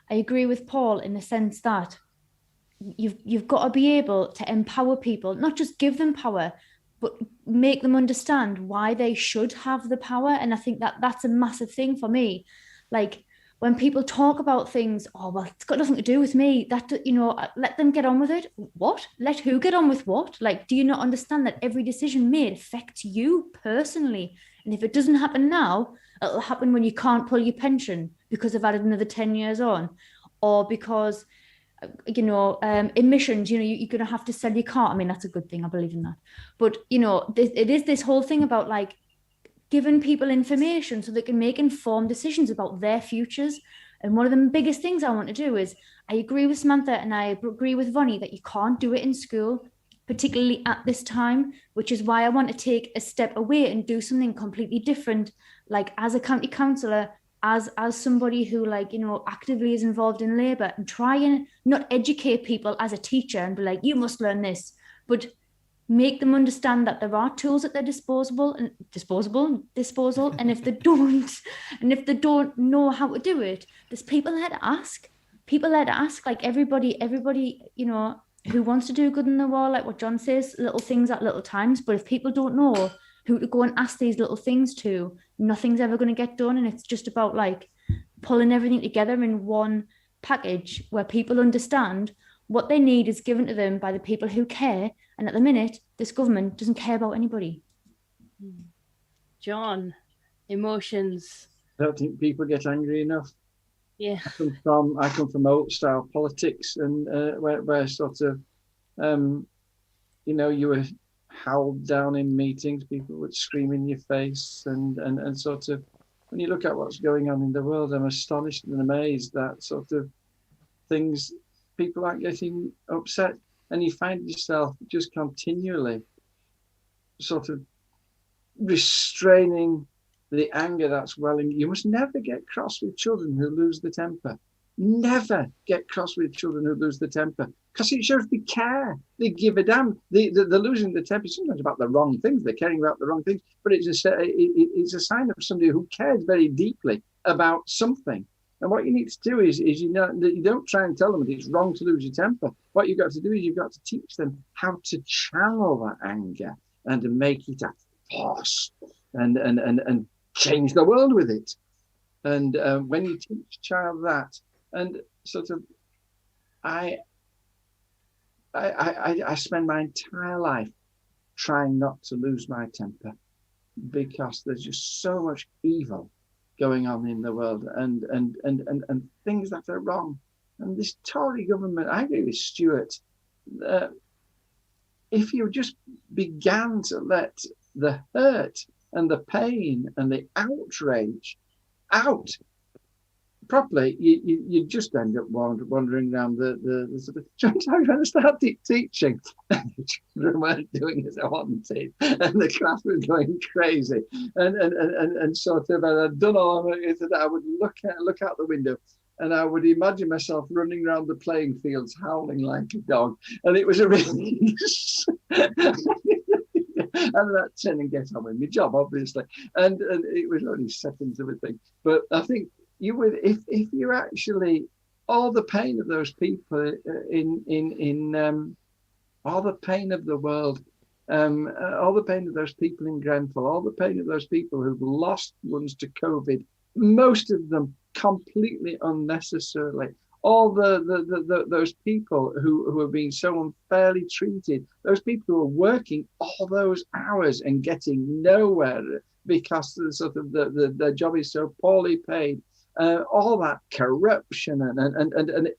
I agree with Paul in the sense that you've got to be able to empower people, not just give them power, but make them understand why they should have the power. And I think that that's a massive thing for me. Like when people talk about things, oh well, it's got nothing to do with me. That, you know, let them get on with it. What? Let who get on with what? Like, do you not understand that every decision made affects you personally? And if it doesn't happen now, it'll happen when you can't pull your pension because they've added another 10 years on, or because emissions, you know, you're going to have to sell your car. I mean, that's a good thing. I believe in that. But, you know, it is this whole thing about like giving people information so they can make informed decisions about their futures. And one of the biggest things I want to do is, I agree with Samantha and I agree with Vonnie that you can't do it in school, particularly at this time, which is why I want to take a step away and do something completely different. Like as a county councillor, as somebody who, like, you know, actively is involved in Labour, and try and not educate people as a teacher and be like, you must learn this, but make them understand that there are tools at their disposal, and if they don't know how to do it, there's people there to ask. Like everybody, you know, who wants to do good in the world, like what John says, little things at little times. But if people don't know who to go and ask these little things to, nothing's ever going to get done. And it's just about like pulling everything together in one package where people understand what they need is given to them by the people who care. And at the minute, this government doesn't care about anybody. John, emotions. I don't think people get angry enough. Yeah. I come from old style politics, and where sort of, you know, you were howled down in meetings, people would scream in your face, and sort of, when you look at what's going on in the world, I'm astonished and amazed that sort of things, people aren't getting upset, and you find yourself just continually sort of restraining the anger that's welling. You must never get cross with children who lose the temper. Never get cross with children who lose the temper, because it shows they care. They give a damn. They're losing the temper sometimes about the wrong things. They're caring about the wrong things, but it's a sign of somebody who cares very deeply about something. And what you need to do is you don't try and tell them that it's wrong to lose your temper. What you've got to do is you've got to teach them how to channel that anger and to make it a force and change the world with it. And when you teach a child that, and sort of, I spend my entire life trying not to lose my temper, because there's just so much evil going on in the world, and things that are wrong. And this Tory government, I agree with Stuart, if you just began to let the hurt and the pain and the outrage out properly, you just end up wandering around the sort of trying to start teaching. The children weren't doing as I wanted, and the class was going crazy, and sort of, and I'd done all of it. I would look out the window, and I would imagine myself running around the playing fields howling like a dog, and it was a really and that turn and get on with my job, obviously, and it was only seconds of a thing. But I think you would, if you actually, all the pain of those people in all the pain of the world, all the pain of those people in Grenfell, all the pain of those people who've lost ones to COVID, most of them completely unnecessarily. All those people who are being so unfairly treated, those people who are working all those hours and getting nowhere because their job is so poorly paid, all that corruption and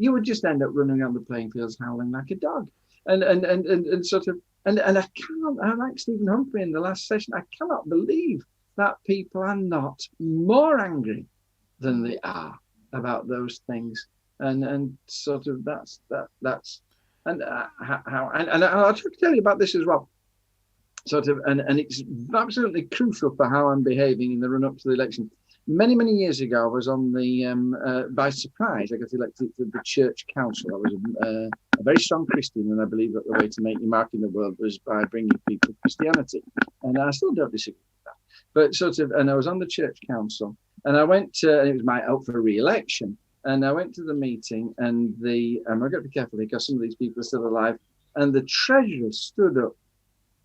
you would just end up running on the playing fields howling like a dog. And sort of, and I like Stephen Humphrey in the last session, I cannot believe that people are not more angry than they are about those things. And sort of that's and how and I'll tell you about this as well. Sort of, and it's absolutely crucial for how I'm behaving in the run up to the election. Many years ago, I was on the by surprise. I got elected to the church council. I was a very strong Christian, and I believe that the way to make your mark in the world was by bringing people Christianity. And I still don't disagree with that. But sort of, and I was on the church council, and I went to, and it was my out for re-election. And I went to the meeting, and I've got to be careful because some of these people are still alive. And the treasurer stood up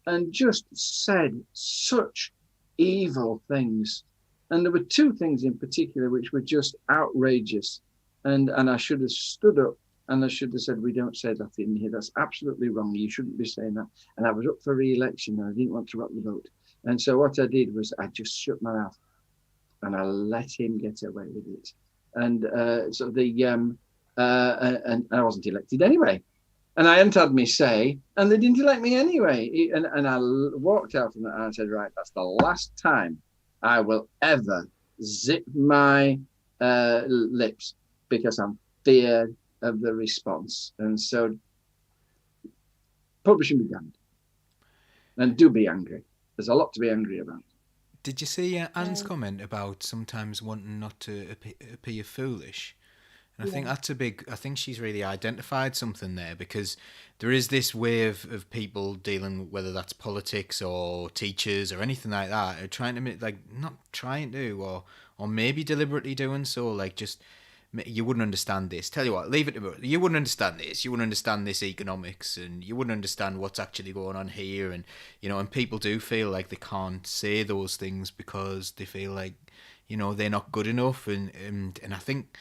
and just said such evil things. And there were two things in particular which were just outrageous. And I should have stood up and I should have said, we don't say that in here. That's absolutely wrong. You shouldn't be saying that. And I was up for re-election and I didn't want to rock the boat. And so what I did was I just shut my mouth and I let him get away with it. And so and I wasn't elected anyway. And I hadn't had me say, and they didn't elect me anyway. And I walked out and I said, right, that's the last time I will ever zip my lips because I'm feared of the response. And so publishing be damned. And do be angry. There's a lot to be angry about. Did you see Anne's comment about sometimes wanting not to appear foolish? And I think that's I think she's really identified something there, because there is this way of people dealing, whether that's politics or teachers or anything like that, are trying to, like, not trying to, or maybe deliberately doing so, like, just, you wouldn't understand this. Tell you what, leave it to me. You wouldn't understand this. You wouldn't understand this economics, and you wouldn't understand what's actually going on here. And, you know, and people do feel like they can't say those things because they feel like, you know, they're not good enough. And I think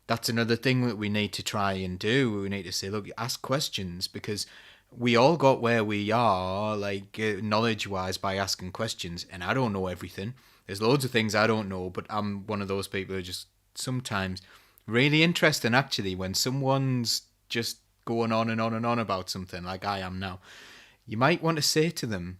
that's another thing that we need to try and do. We need to say, look, ask questions, because we all got where we are, like, knowledge-wise, by asking questions. And I don't know everything. There's loads of things I don't know, but I'm one of those people who just sometimes really interesting, actually, when someone's just going on and on and on about something, like I am now. You might want to say to them,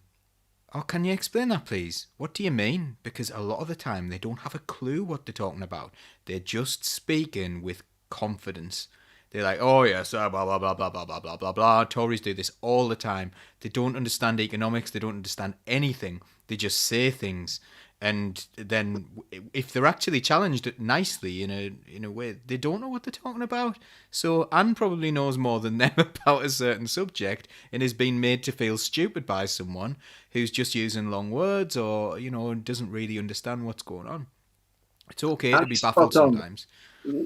oh, can you explain that, please? What do you mean? Because a lot of the time they don't have a clue what they're talking about. They're just speaking with confidence. They're like, oh yes, blah, blah, blah, blah, blah, blah, blah, blah, blah. Tories do this all the time. They don't understand economics. They don't understand anything. They just say things. And then if they're actually challenged nicely in a way, they don't know what they're talking about. So Anne probably knows more than them about a certain subject and is being made to feel stupid by someone who's just using long words, or, you know, doesn't really understand what's going on. It's okay to be baffled sometimes.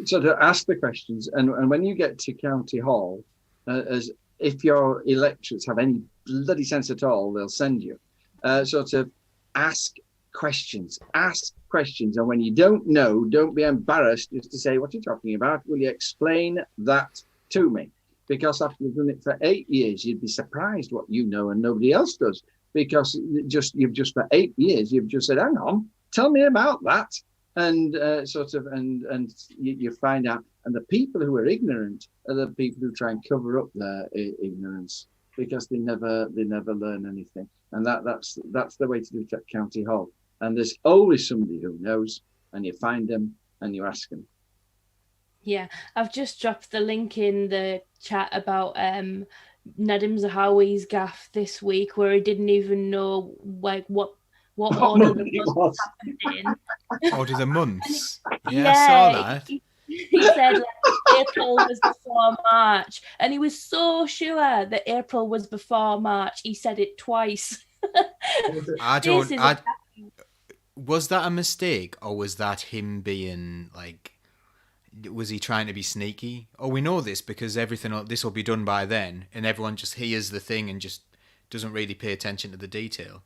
So to ask the questions, and when you get to County Hall, as if your electorates have any bloody sense at all, they'll send you. Sort of ask questions, and when you don't know, don't be embarrassed just to say, what are you talking about? Will you explain that to me? Because after you've done it for 8 years, you'd be surprised what you know and nobody else does, because you've just for 8 years you've just said, hang on, tell me about that. And you find out, and the people who are ignorant are the people who try and cover up their ignorance, because they never learn anything. And that's the way to do it at County Hall. And there's always somebody who knows, and you find them and you ask them. Yeah, I've just dropped the link in the chat about Nadim Zahawi's gaffe this week, where he didn't even know like what order the months happened in. Order the months. Yeah, I saw that. He said like, April was before March, and he was so sure that April was before March. He said it twice. Was that a mistake, or was that him being like, was he trying to be sneaky? Oh, we know this because this will be done by then, and everyone just hears the thing and just doesn't really pay attention to the detail.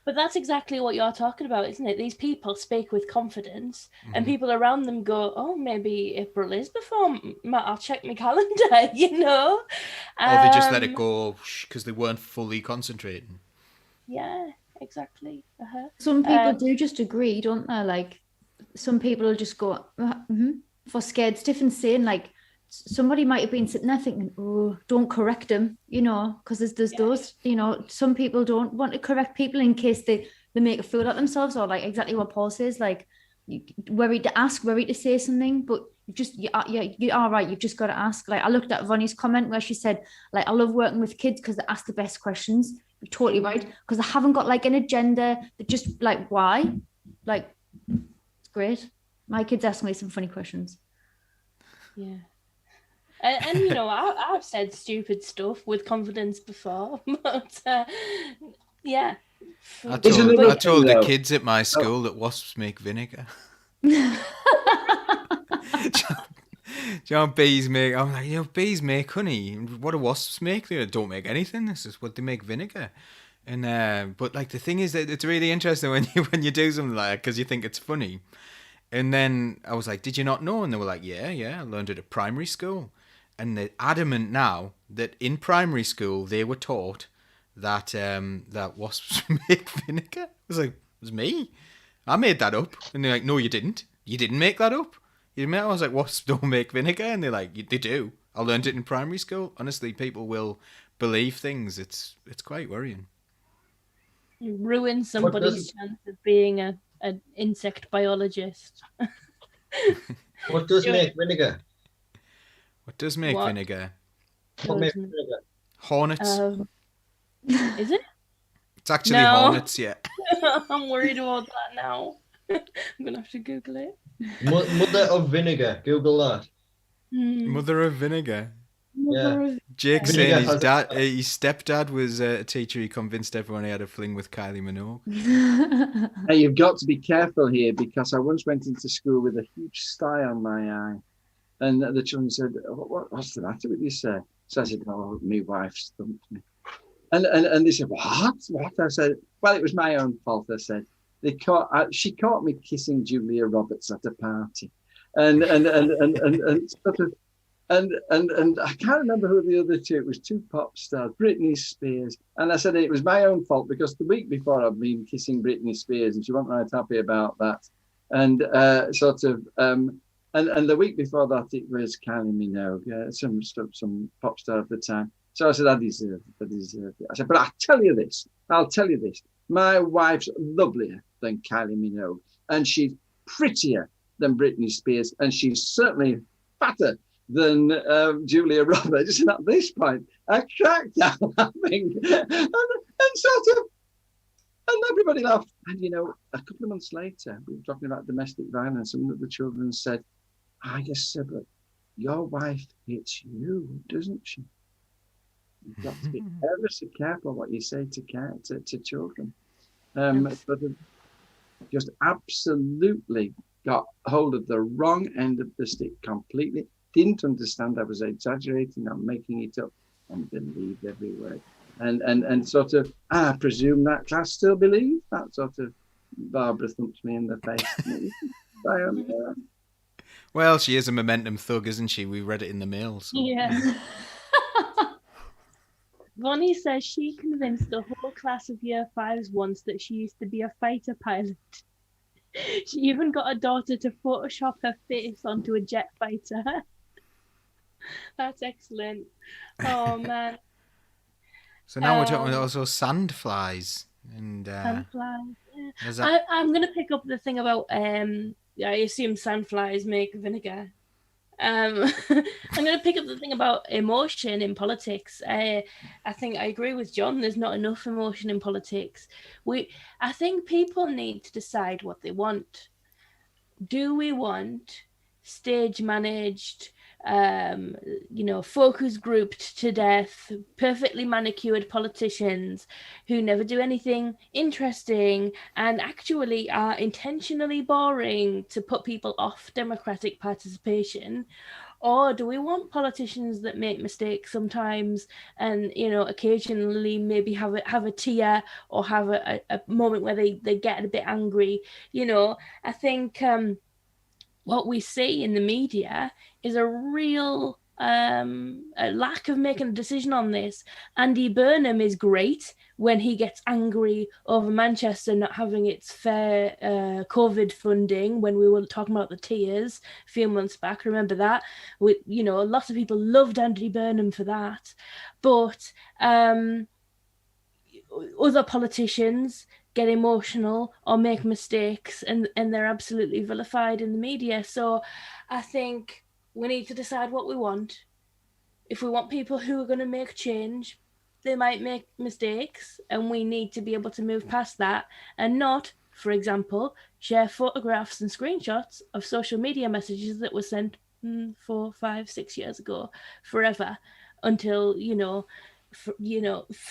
But that's exactly what you're talking about, isn't it? These people speak with confidence, and people around them go, oh, maybe April is before, I'll check my calendar, you know? Or they just let it go because they weren't fully concentrating. Yeah, exactly. Some people do just agree, don't they? Like, some people will just go, for scared stiff and saying, like, somebody might have been sitting there thinking, oh, don't correct them, you know, because there's those, you know, some people don't want to correct people in case they make a fool of themselves, or like exactly what Paul says, like worried to ask, worried to say something, but you are right, you've just got to ask. Like I looked at Vonnie's comment where she said, like, I love working with kids because they ask the best questions. You're totally right, because they haven't got like an agenda. They're just like, why? Like, it's great. My kids ask me some funny questions. Yeah. And you know, I've said stupid stuff with confidence before, but yeah. I told the kids at my school that wasps make vinegar. John, bees make. I'm like, you know, bees make honey. What do wasps make? They don't make anything. This is what they make, vinegar. And but like the thing is that it's really interesting when you do something like that because you think it's funny. And then I was like, did you not know? And they were like, yeah, I learned it at primary school. And they're adamant now that in primary school they were taught that that wasps make vinegar. I was like, it was me. I made that up. And they're like, no, you didn't. You didn't make that up. You didn't make. I was like, wasps don't make vinegar. And they're like, they do. I learned it in primary school. Honestly, people will believe things. It's quite worrying. You ruin somebody's chance of being an insect biologist. What does make vinegar? What does make vinegar? What makes vinegar? Hornets. Is it? It's actually hornets, yeah. I'm worried about that now. I'm going to have to Google it. Mother of vinegar. Google that. Mother of vinegar. Yeah. Jake's saying his stepdad was a teacher. He convinced everyone he had a fling with Kylie Minogue. Now, you've got to be careful here because I once went into school with a huge sty on my eye. And the children said, what's the matter with you, sir? So I said, oh, my wife stumped me. And they said, what? I said, well, it was my own fault. I said, she caught me kissing Julia Roberts at a party. And sort of, and I can't remember who the other two, it was two pop stars, Britney Spears. And I said, it was my own fault because the week before I'd been kissing Britney Spears and she wasn't right happy about that. And and the week before that, it was Kylie Minogue, some pop star at the time. So I said, I deserve it. I said, but I'll tell you this. My wife's lovelier than Kylie Minogue, and she's prettier than Britney Spears, and she's certainly fatter than Julia Roberts. And at this point, I cracked out laughing, and everybody laughed. And you know, a couple of months later, we were talking about domestic violence, and one of the children said, I just said, but your wife hits you, doesn't she? You've got to be ever so careful what you say to children. But just absolutely got hold of the wrong end of the stick completely. Didn't understand I was exaggerating, I'm making it up, and believed every word. And sort of, I presume that class still believes that sort of. Barbara thumps me in the face. Well, she is a momentum thug, isn't she? We read it in the mail. So. Yeah. Vonnie says she convinced the whole class of year fives once that she used to be a fighter pilot. She even got a daughter to Photoshop her face onto a jet fighter. That's excellent. Oh, man. So now we're talking also sandflies. Sandflies, yeah. I'm going to pick up the thing about, I assume sandflies make vinegar. I'm going to pick up the thing about emotion in politics. I think I agree with John. There's not enough emotion in politics. I think people need to decide what they want. Do we want stage managed, focus grouped to death, perfectly manicured politicians who never do anything interesting and actually are intentionally boring to put people off democratic participation? Or do we want politicians that make mistakes sometimes and, occasionally maybe have a tear or have a moment where they get a bit angry? I think what we see in the media is a real a lack of making a decision on this. Andy Burnham is great when he gets angry over Manchester not having its fair COVID funding, when we were talking about the tiers a few months back. Remember that? A lot of people loved Andy Burnham for that. But other politicians get emotional or make mistakes, and they're absolutely vilified in the media. So I think we need to decide what we want. If we want people who are going to make change, they might make mistakes, and we need to be able to move past that and not, for example, share photographs and screenshots of social media messages that were sent 4, 5, 6 years ago forever, until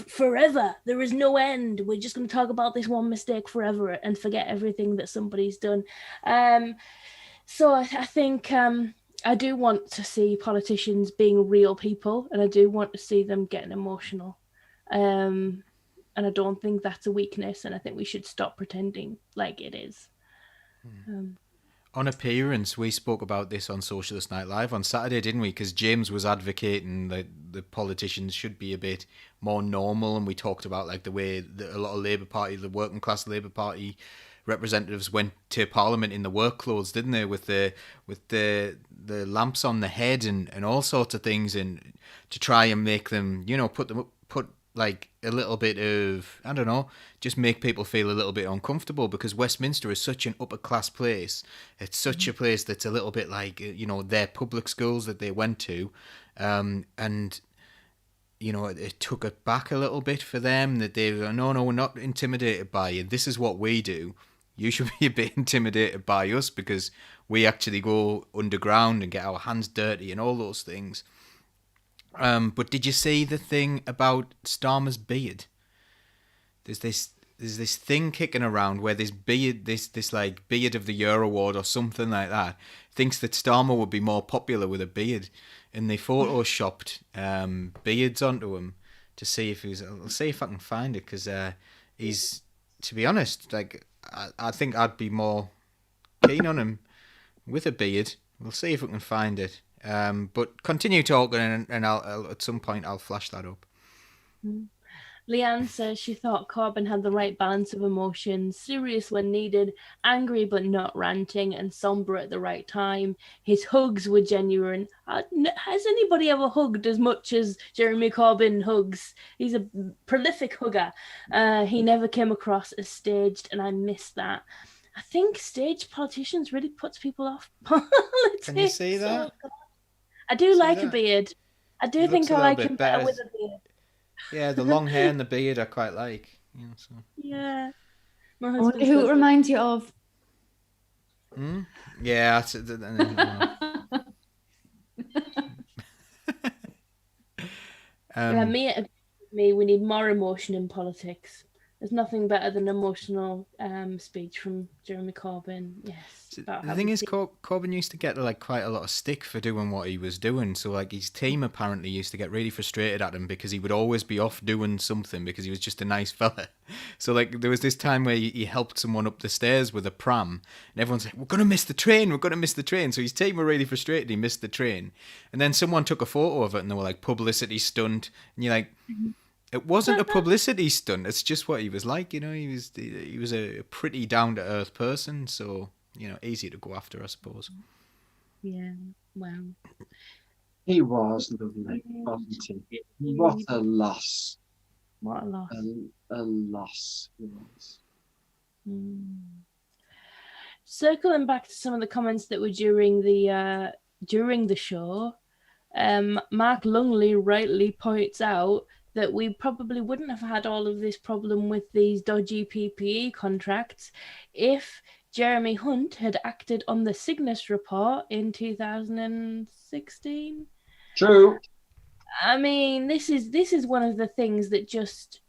forever. There is no end. We're just going to talk about this one mistake forever and forget everything that somebody's done. So I think I do want to see politicians being real people, and I do want to see them getting emotional. And I don't think that's a weakness, and I think we should stop pretending like it is. On appearance, we spoke about this on Socialist Night Live on Saturday, didn't we? Because James was advocating that the politicians should be a bit more normal, and we talked about like the way that a lot of Labour Party, the working class Labour Party representatives went to Parliament in the work clothes, didn't they, with the lamps on the head and all sorts of things, and to try and make them, put like a little bit of, I don't know, just make people feel a little bit uncomfortable, because Westminster is such an upper class place. It's such a place that's a little bit like, their public schools that they went to, and it took it back a little bit for them, that they were, no, we're not intimidated by you. This is what we do. You should be a bit intimidated by us, because we actually go underground and get our hands dirty and all those things. But did you see the thing about Starmer's beard? There's this thing kicking around where this beard, this like beard of the year award or something like that, thinks that Starmer would be more popular with a beard, and they photoshopped beards onto him to see if he's. I'll see if I can find it, because he's, to be honest, like I think I'd be more keen on him with a beard. We'll see if we can find it. But continue talking, and I'll at some point I'll flash that up. Leanne says she thought Corbyn had the right balance of emotions, serious when needed, angry but not ranting, and somber at the right time. His hugs were genuine. Has anybody ever hugged as much as Jeremy Corbyn hugs? He's a prolific hugger. He never came across as staged, and I miss that. I think staged politicians really puts people off politics. Can you see that? I do like a beard. I do think I like him better with a beard. Yeah, the long hair and the beard I quite like. So. Yeah. Who it reminds you of? Yeah. Me, we need more emotion in politics. There's nothing better than emotional speech from Jeremy Corbyn. Yes. The thing is, Corbyn used to get like quite a lot of stick for doing what he was doing. So like his team apparently used to get really frustrated at him because he would always be off doing something because he was just a nice fella. So like there was this time where he helped someone up the stairs with a pram, and everyone's like, "We're gonna miss the train. We're gonna miss the train." So his team were really frustrated. He missed the train, and then someone took a photo of it, and they were like, "Publicity stunt," and you're like. It wasn't a publicity stunt. It's just what he was like, He was a pretty down to earth person, so easy to go after, I suppose. Yeah. Wow. He was lovely, wasn't he? What a loss! What a loss! A loss he was. Circling back to some of the comments that were during the show, Mark Lungley rightly points out that we probably wouldn't have had all of this problem with these dodgy PPE contracts if Jeremy Hunt had acted on the Cygnus report in 2016. True. I mean, this is one of the things that just,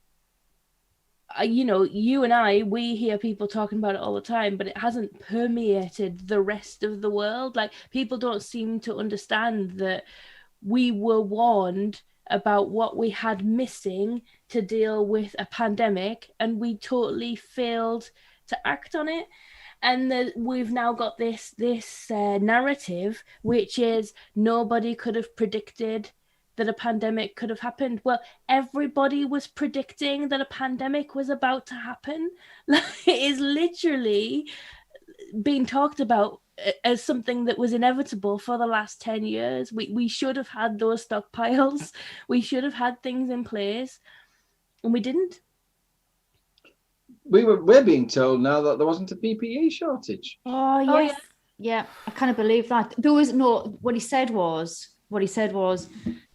you and I, we hear people talking about it all the time, but it hasn't permeated the rest of the world. Like, people don't seem to understand that we were warned about what we had missing to deal with a pandemic, and we totally failed to act on it. And we've now got this narrative, which is nobody could have predicted that a pandemic could have happened. Well, everybody was predicting that a pandemic was about to happen. It is literally being talked about as something that was inevitable for the last 10 years. We should have had those stockpiles. We should have had things in place, and we didn't. We're being told now that there wasn't a PPE shortage. Oh yes. Yeah, I kind of believe that. There was no, what he said was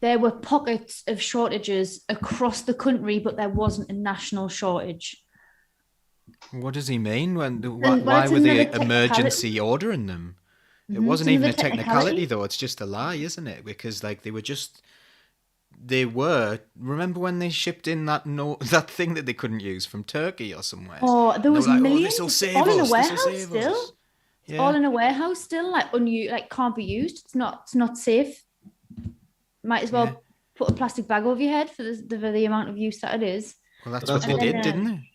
there were pockets of shortages across the country, but there wasn't a national shortage. What does he mean? Why were they emergency ordering them? It wasn't even a technicality, though. It's just a lie, isn't it? Because like they were. Remember when they shipped in that thing that they couldn't use from Turkey or somewhere? Oh, there was millions. This'll save all us, in a warehouse this'll save still. us. Yeah. All in a warehouse still, like can't be used. It's not safe. Might as well put a plastic bag over your head for the amount of use that it is. Well, that's what they did, didn't they?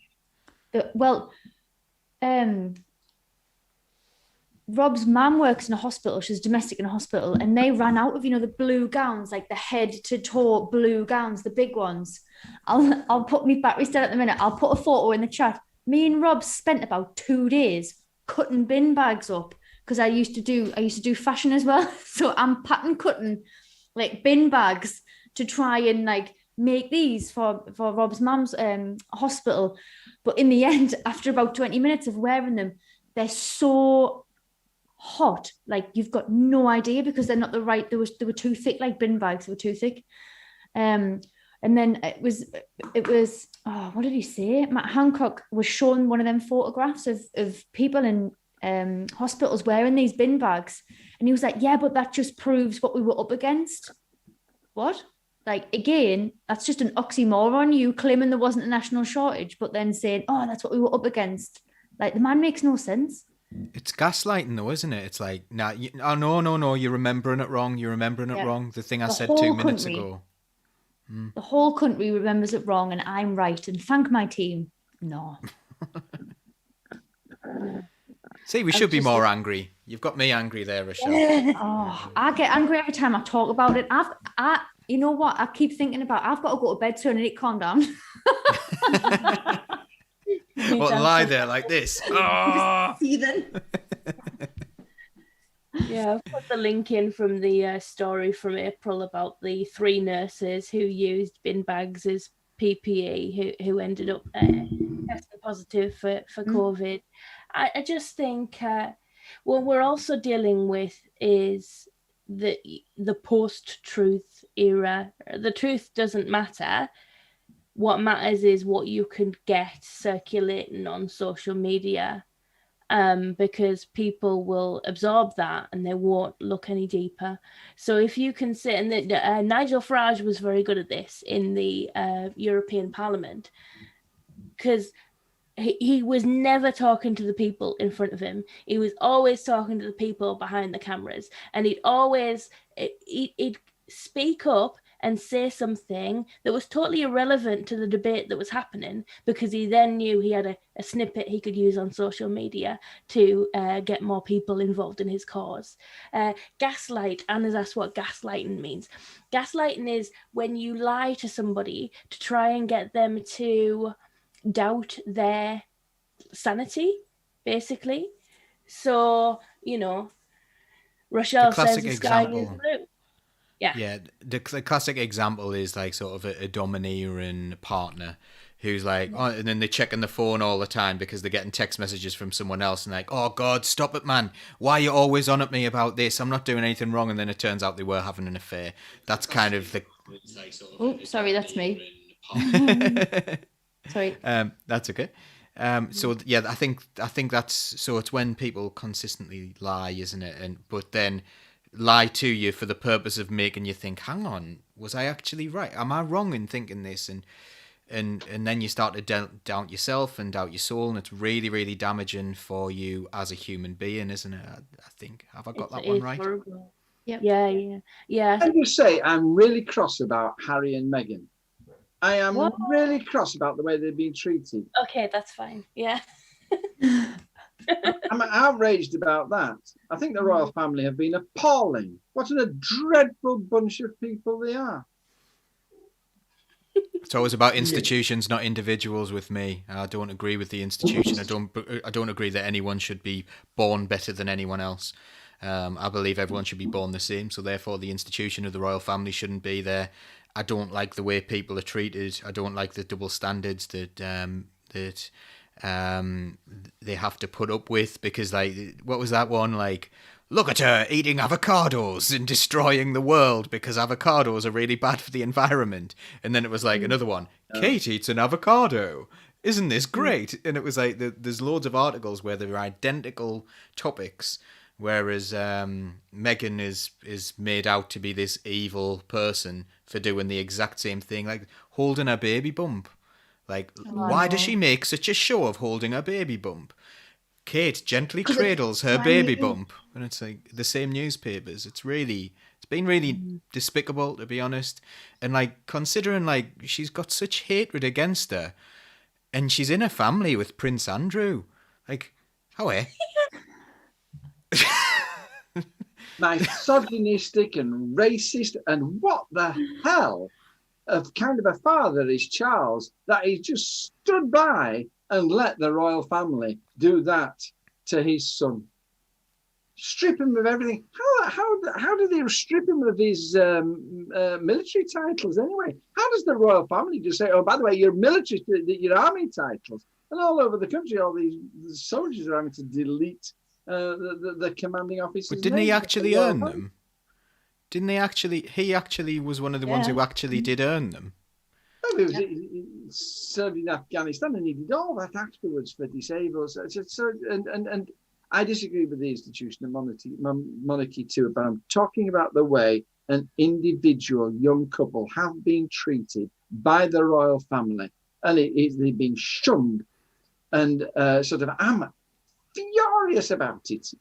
Rob's mum works in a hospital. She's domestic in a hospital, and they ran out of, the blue gowns, like the head to toe blue gowns, the big ones. I'll put me batteries dead at the minute. I'll put a photo in the chat. Me and Rob spent about 2 days cutting bin bags up, because I used to do fashion as well. So I'm pattern cutting like bin bags to try and like make these for Rob's mum's hospital. But in the end, after about 20 minutes of wearing them, they're so hot, like you've got no idea, because they're not the right, they were too thick, like bin bags, they were too thick. And then it was what did he say? Matt Hancock was showing one of them photographs of people in hospitals wearing these bin bags, and he was like, yeah, but that just proves what we were up against. What? Like, again, that's just an oxymoron. You claiming there wasn't a national shortage, but then saying, oh, that's what we were up against. Like, the man makes no sense. It's gaslighting, though, isn't it? It's like, no, you're remembering it wrong. You're remembering it wrong. The thing I said 2 minutes ago. The whole country remembers it wrong, and I'm right. And thank my team. No. See, we should be more angry. You've got me angry there, Rochelle. Oh, I get angry every time I talk about it. You know what? I keep thinking about, I've got to go to bed soon and it calm down. What, lie there like this? Oh. Seething. Yeah, I've put the link in from the story from April about the 3 nurses who used bin bags as PPE who ended up testing positive for COVID. I just think what we're also dealing with is the post-truth era. The truth doesn't matter. What matters is what you can get circulating on social media, because people will absorb that and they won't look any deeper. So if you can sit, and Nigel Farage was very good at this in the European Parliament, because he was never talking to the people in front of him. He was always talking to the people behind the cameras, and he'd speak up and say something that was totally irrelevant to the debate that was happening, because he then knew he had a snippet he could use on social media to get more people involved in his cause. Gaslight, Anna's asked what gaslighting means. Gaslighting is when you lie to somebody to try and get them to doubt their sanity, basically. So, Rochelle says the sky is blue. Yeah, the classic example is like sort of a domineering partner who's like, oh, and then they're checking the phone all the time because they're getting text messages from someone else and like, oh God, stop it, man. Why are you always on at me about this? I'm not doing anything wrong. And then it turns out they were having an affair. That's kind of the... Oh, sorry, that's me. Sorry. That's okay. So yeah, I think that's, so it's when people consistently lie, isn't it? But then lie to you for the purpose of making you think, hang on, was I actually right? Am I wrong in thinking this? And then you start to doubt yourself and doubt your soul, and it's really, really damaging for you as a human being, isn't it? I think. Have I got that one right? Horrible. Yep. Yeah. I just say I'm really cross about Harry and Meghan. I am really cross about the way they're being treated. Okay, that's fine. Yeah. I'm outraged about that. I think the royal family have been appalling. What a dreadful bunch of people they are. It's always about institutions, not individuals with me. I don't agree with the institution. I don't agree that anyone should be born better than anyone else. I believe everyone should be born the same, so therefore the institution of the royal family shouldn't be there. I don't like the way people are treated. I don't like the double standards that they have to put up with, because, like, what was that one, like, look at her eating avocados and destroying the world because avocados are really bad for the environment. And then it was like another one, Kate eats an avocado. Isn't this great? And it was like, there's loads of articles where they're identical topics, whereas Meghan is made out to be this evil person for doing the exact same thing, like holding her baby bump. Like, why does she make such a show of holding her baby bump? Kate gently cradles her baby bump. And it's like the same newspapers. It's been really despicable, to be honest. And, like, considering, like, she's got such hatred against her, and she's in a family with Prince Andrew. Like, how misogynistic and racist, and what the hell of kind of a father is Charles, that he just stood by and let the royal family do that to his son. Strip him of everything. How do they strip him of his military titles anyway? How does the royal family just say, oh, by the way, your military, your army titles? And all over the country, all these soldiers are having to delete the commanding officers. But didn't he actually earn them? Didn't he actually? He actually was one of the ones who actually did earn them. Oh, he served in Afghanistan, and he did all that afterwards for disabled. And I disagree with the institution of monarchy too, but I'm talking about the way an individual young couple have been treated by the royal family, and they've been shunned, and I'm furious about it.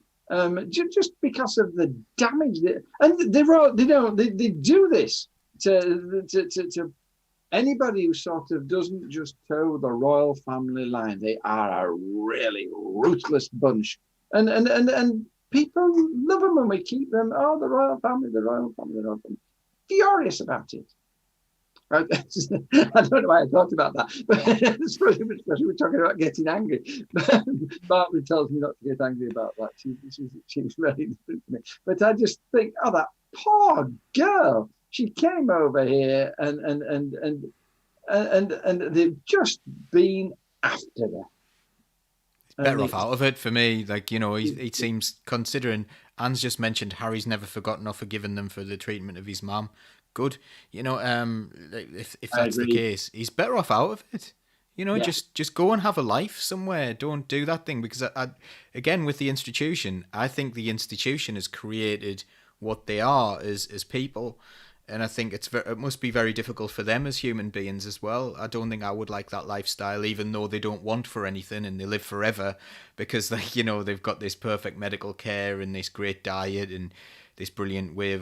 Just because of the damage and they do this to anybody who sort of doesn't just toe the royal family line. They are a really ruthless bunch, and people love them when we keep them. Oh, the royal family, the royal family, the royal family. Furious about it. I don't know why I thought about that, but especially we're talking about getting angry. Bartley tells me not to get angry about that. She's really different to me. But I just think, oh, that poor girl. She came over here and they've just been after her. Better off out of it for me. Like, you know, he seems, considering Anne's just mentioned Harry's never forgotten or forgiven them for the treatment of his mum. Good, you know. If that's the case, he's better off out of it. You know, just go and have a life somewhere. Don't do that thing, because I again, with the institution, I think the institution has created what they are as people, and I think it must be very difficult for them as human beings as well. I don't think I would like that lifestyle, even though they don't want for anything and they live forever, because they've got this perfect medical care and this great diet and this brilliant way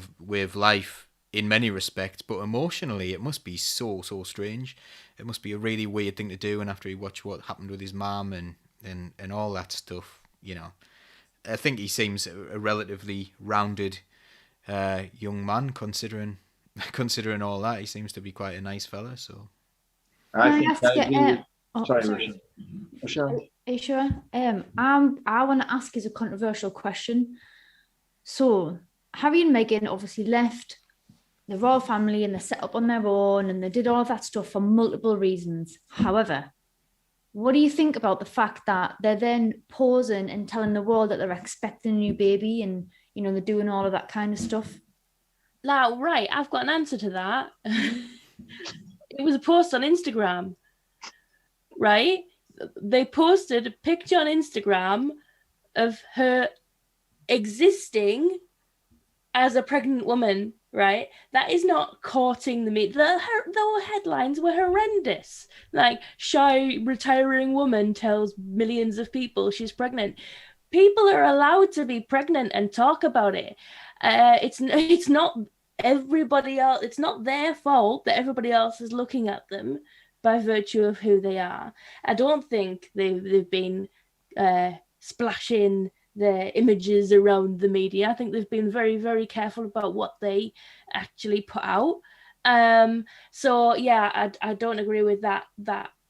of life. In many respects, but emotionally it must be so strange. It must be a really weird thing to do, and after he watched what happened with his mum and all that stuff, you know, I think he seems a relatively rounded young man, considering all that. He seems to be quite a nice fella. So I think sorry, Michelle. Are you sure? I want to ask you a controversial question. So Harry and Meghan obviously left the royal family and they set up on their own and they did all of that stuff for multiple reasons. However, what do you think about the fact that they're then posing and telling the world that they're expecting a new baby and, you know, they're doing all of that kind of stuff? Now, right, I've got an answer to that. It was a post on Instagram, right? They posted a picture on Instagram of her existing as a pregnant woman, right? That is not courting the media. The headlines were horrendous. Like, shy retiring woman tells millions of people she's pregnant. People are allowed to be pregnant and talk about it. It's not everybody else. It's not their fault that everybody else is looking at them by virtue of who they are. I don't think they've been splashing their images around the media. I think they've been very, very careful about what they actually put out. So yeah, I don't agree with that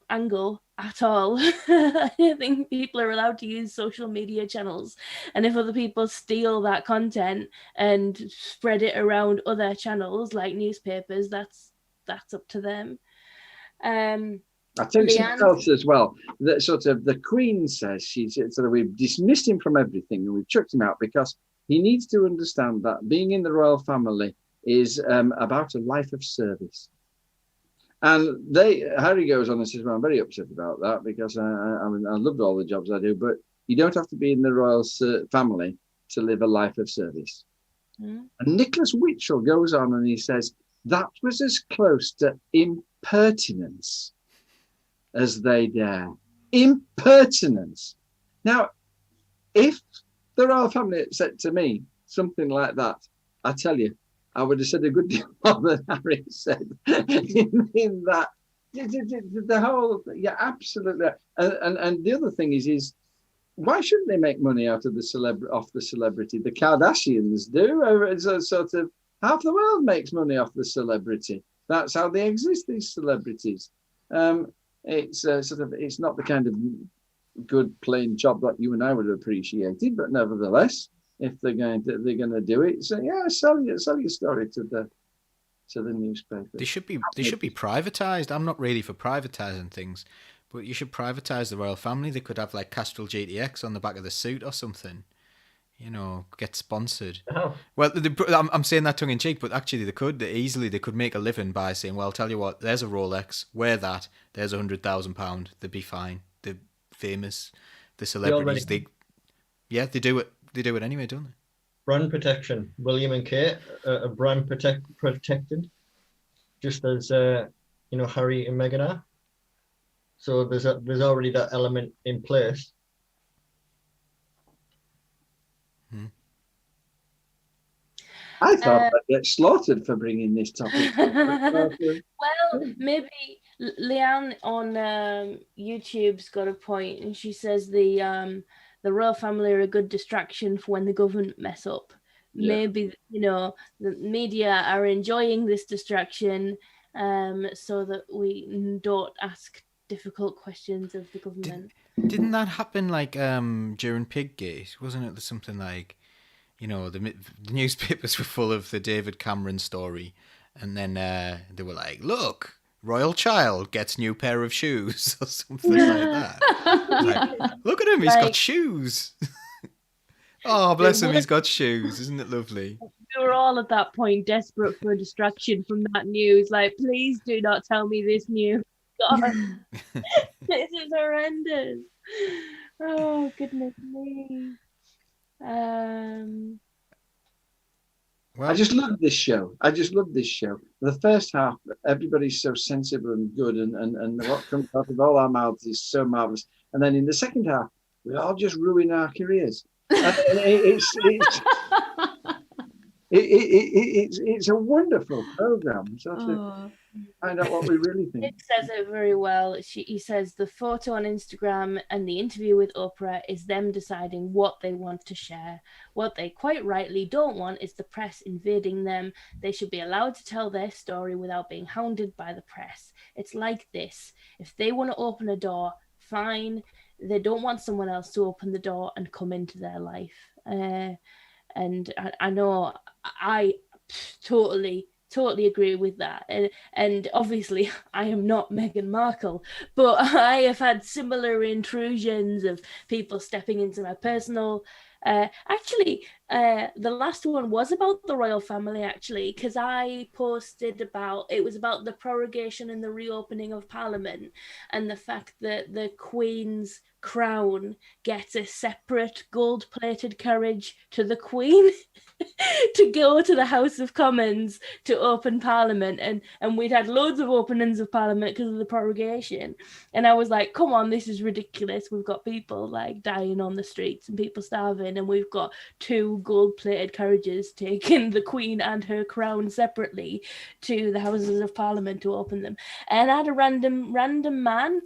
angle at all. I think people are allowed to use social media channels, and if other people steal that content and spread it around other channels like newspapers, that's up to them. I tell you something else as well. That sort of the Queen says we've dismissed him from everything and we've chucked him out because he needs to understand that being in the royal family is about a life of service. And Harry goes on and says, well, I'm very upset about that because I loved all the jobs I do, but you don't have to be in the royal family to live a life of service. And Nicholas Witchell goes on and he says, that was as close to impertinence as they dare. Impertinence. Now, if the royal family had said to me something like that, I tell you, I would have said a good deal more than Harry said in that. The whole, yeah, absolutely. And the other thing is why shouldn't they make money out of the celebrity? The Kardashians do. It's a sort of half the world makes money off the celebrity. That's how they exist, these celebrities. It's it's not the kind of good plain job that you and I would have appreciated, but nevertheless, if they're going to do it, so yeah, sell your story to the newspaper. They should be privatized. I'm not really for privatizing things, but you should privatize the royal family. They could have like Castrol GTX on the back of the suit or something. You know, get sponsored. Oh. Well, I'm saying that tongue in cheek, but actually they could make a living by saying, well, tell you what, there's a Rolex, wear that, there's £100,000, they'd be fine. They're famous. The celebrities, they do it. They do it anyway, don't they? Brand protection. William and Kate are brand protected, just as Harry and Meghan are. So there's already that element in place. I thought I'd get slaughtered for bringing this topic. Well, maybe Leanne on YouTube's got a point, and she says the royal family are a good distraction for when the government mess up. Yeah. Maybe the media are enjoying this distraction, so that we don't ask difficult questions of the government. Didn't that happen like during Piggate? Wasn't it something like, the newspapers were full of the David Cameron story, and then they were like, look, royal child gets new pair of shoes or something like that. Like, look at him, he's got shoes. Oh, bless him, he's got shoes. Isn't it lovely? We were all at that point desperate for a distraction from that news. Like, please do not tell me this news. God, this is horrendous. Oh, goodness me. Well, I just love this show. The first half, everybody's so sensible and good, and what comes out of all our mouths is so marvelous. And then in the second half, we all just ruin our careers. It's a wonderful program. So find out what we really think. It says it very well. He says the photo on Instagram and the interview with Oprah is them deciding what they want to share. What they quite rightly don't want is the press invading them. They should be allowed to tell their story without being hounded by the press. It's like this. If they want to open a door, fine. They don't want someone else to open the door and come into their life. And I know I totally agree with that. And obviously I am not Meghan Markle, but I have had similar intrusions of people stepping into my personal. The last one was about the royal family, actually, because I posted about the prorogation and the reopening of Parliament, and the fact that the Queen's crown gets a separate gold-plated carriage to the Queen to go to the House of Commons to open Parliament, and we'd had loads of openings of Parliament because of the prorogation, and I was like, come on, this is ridiculous. We've got people like dying on the streets and people starving, and we've got 2 gold-plated carriages taking the Queen and her crown separately to the Houses of Parliament to open them. And I had a random man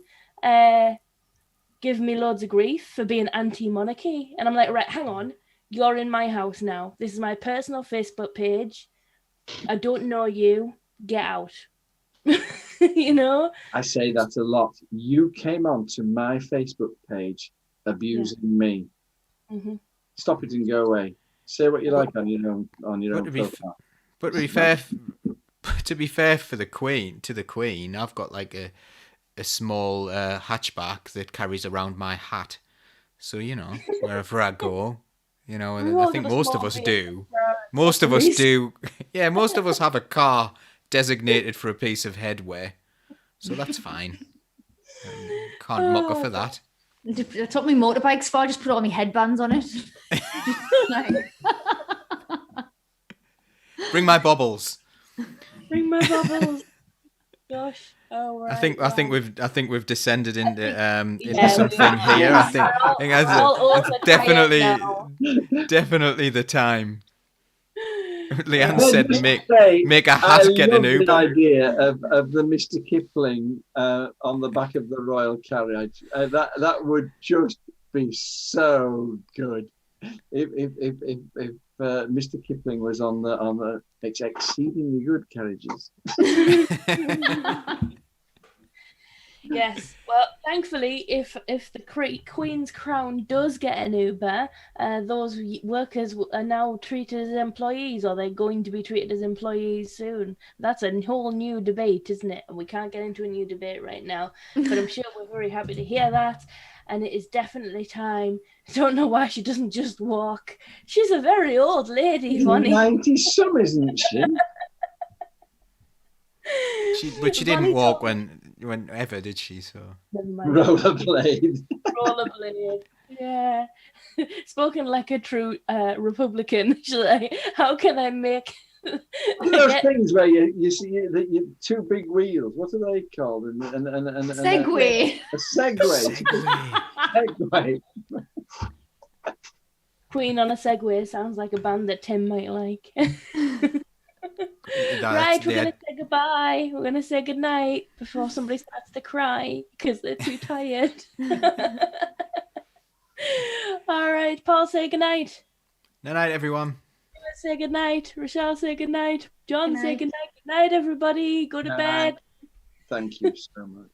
give me loads of grief for being anti-monarchy. And I'm like, right, hang on. You're in my house now. This is my personal Facebook page. I don't know you. Get out. You know? I say that a lot. You came onto my Facebook page abusing me. Mm-hmm. Stop it and go away. Say what you like on your own profile. But to be fair for the Queen, I've got like a small hatchback that carries around my hat. So, you know, wherever I go, you know, and I think most of us do. Most of us do. Yeah, most of us have a car designated for a piece of headwear. So that's fine. Can't mock her for that. I took my motorbikes for, I just put all my headbands on it. Bring my bubbles. Bring my bubbles. Gosh. Oh, right. I think we've descended into something here. I think it's definitely the time. Leanne said, "Make a hat get an Uber." The idea of the Mr. Kipling on the back of the royal carriage. That would just be so good. If Mr. Kipling was on the exceedingly good carriages. Yes. Well, thankfully, if the Queen's Crown does get an Uber, those workers are now treated as employees, or they're going to be treated as employees soon. That's a whole new debate, isn't it? And we can't get into a new debate right now, but I'm sure we're very happy to hear that. And it is definitely time. I don't know why she doesn't just walk. She's a very old lady, Bonnie. 90-some, isn't she? But she didn't walk whenever, did she? So rollerblade. Rollerblade. Yeah. Spoken like a true Republican. How can I make those things where you see that you two big wheels? What are they called? And Segway. A Segway. Segway. Queen on a Segway sounds like a band that Tim might like. Right, we're going to say goodbye. We're going to say goodnight before somebody starts to cry because they're too tired. All right, Paul, say goodnight. Good night, everyone. Say goodnight. Rochelle, say goodnight. John, say goodnight. Good night, everybody. Go to bed. Thank you so much.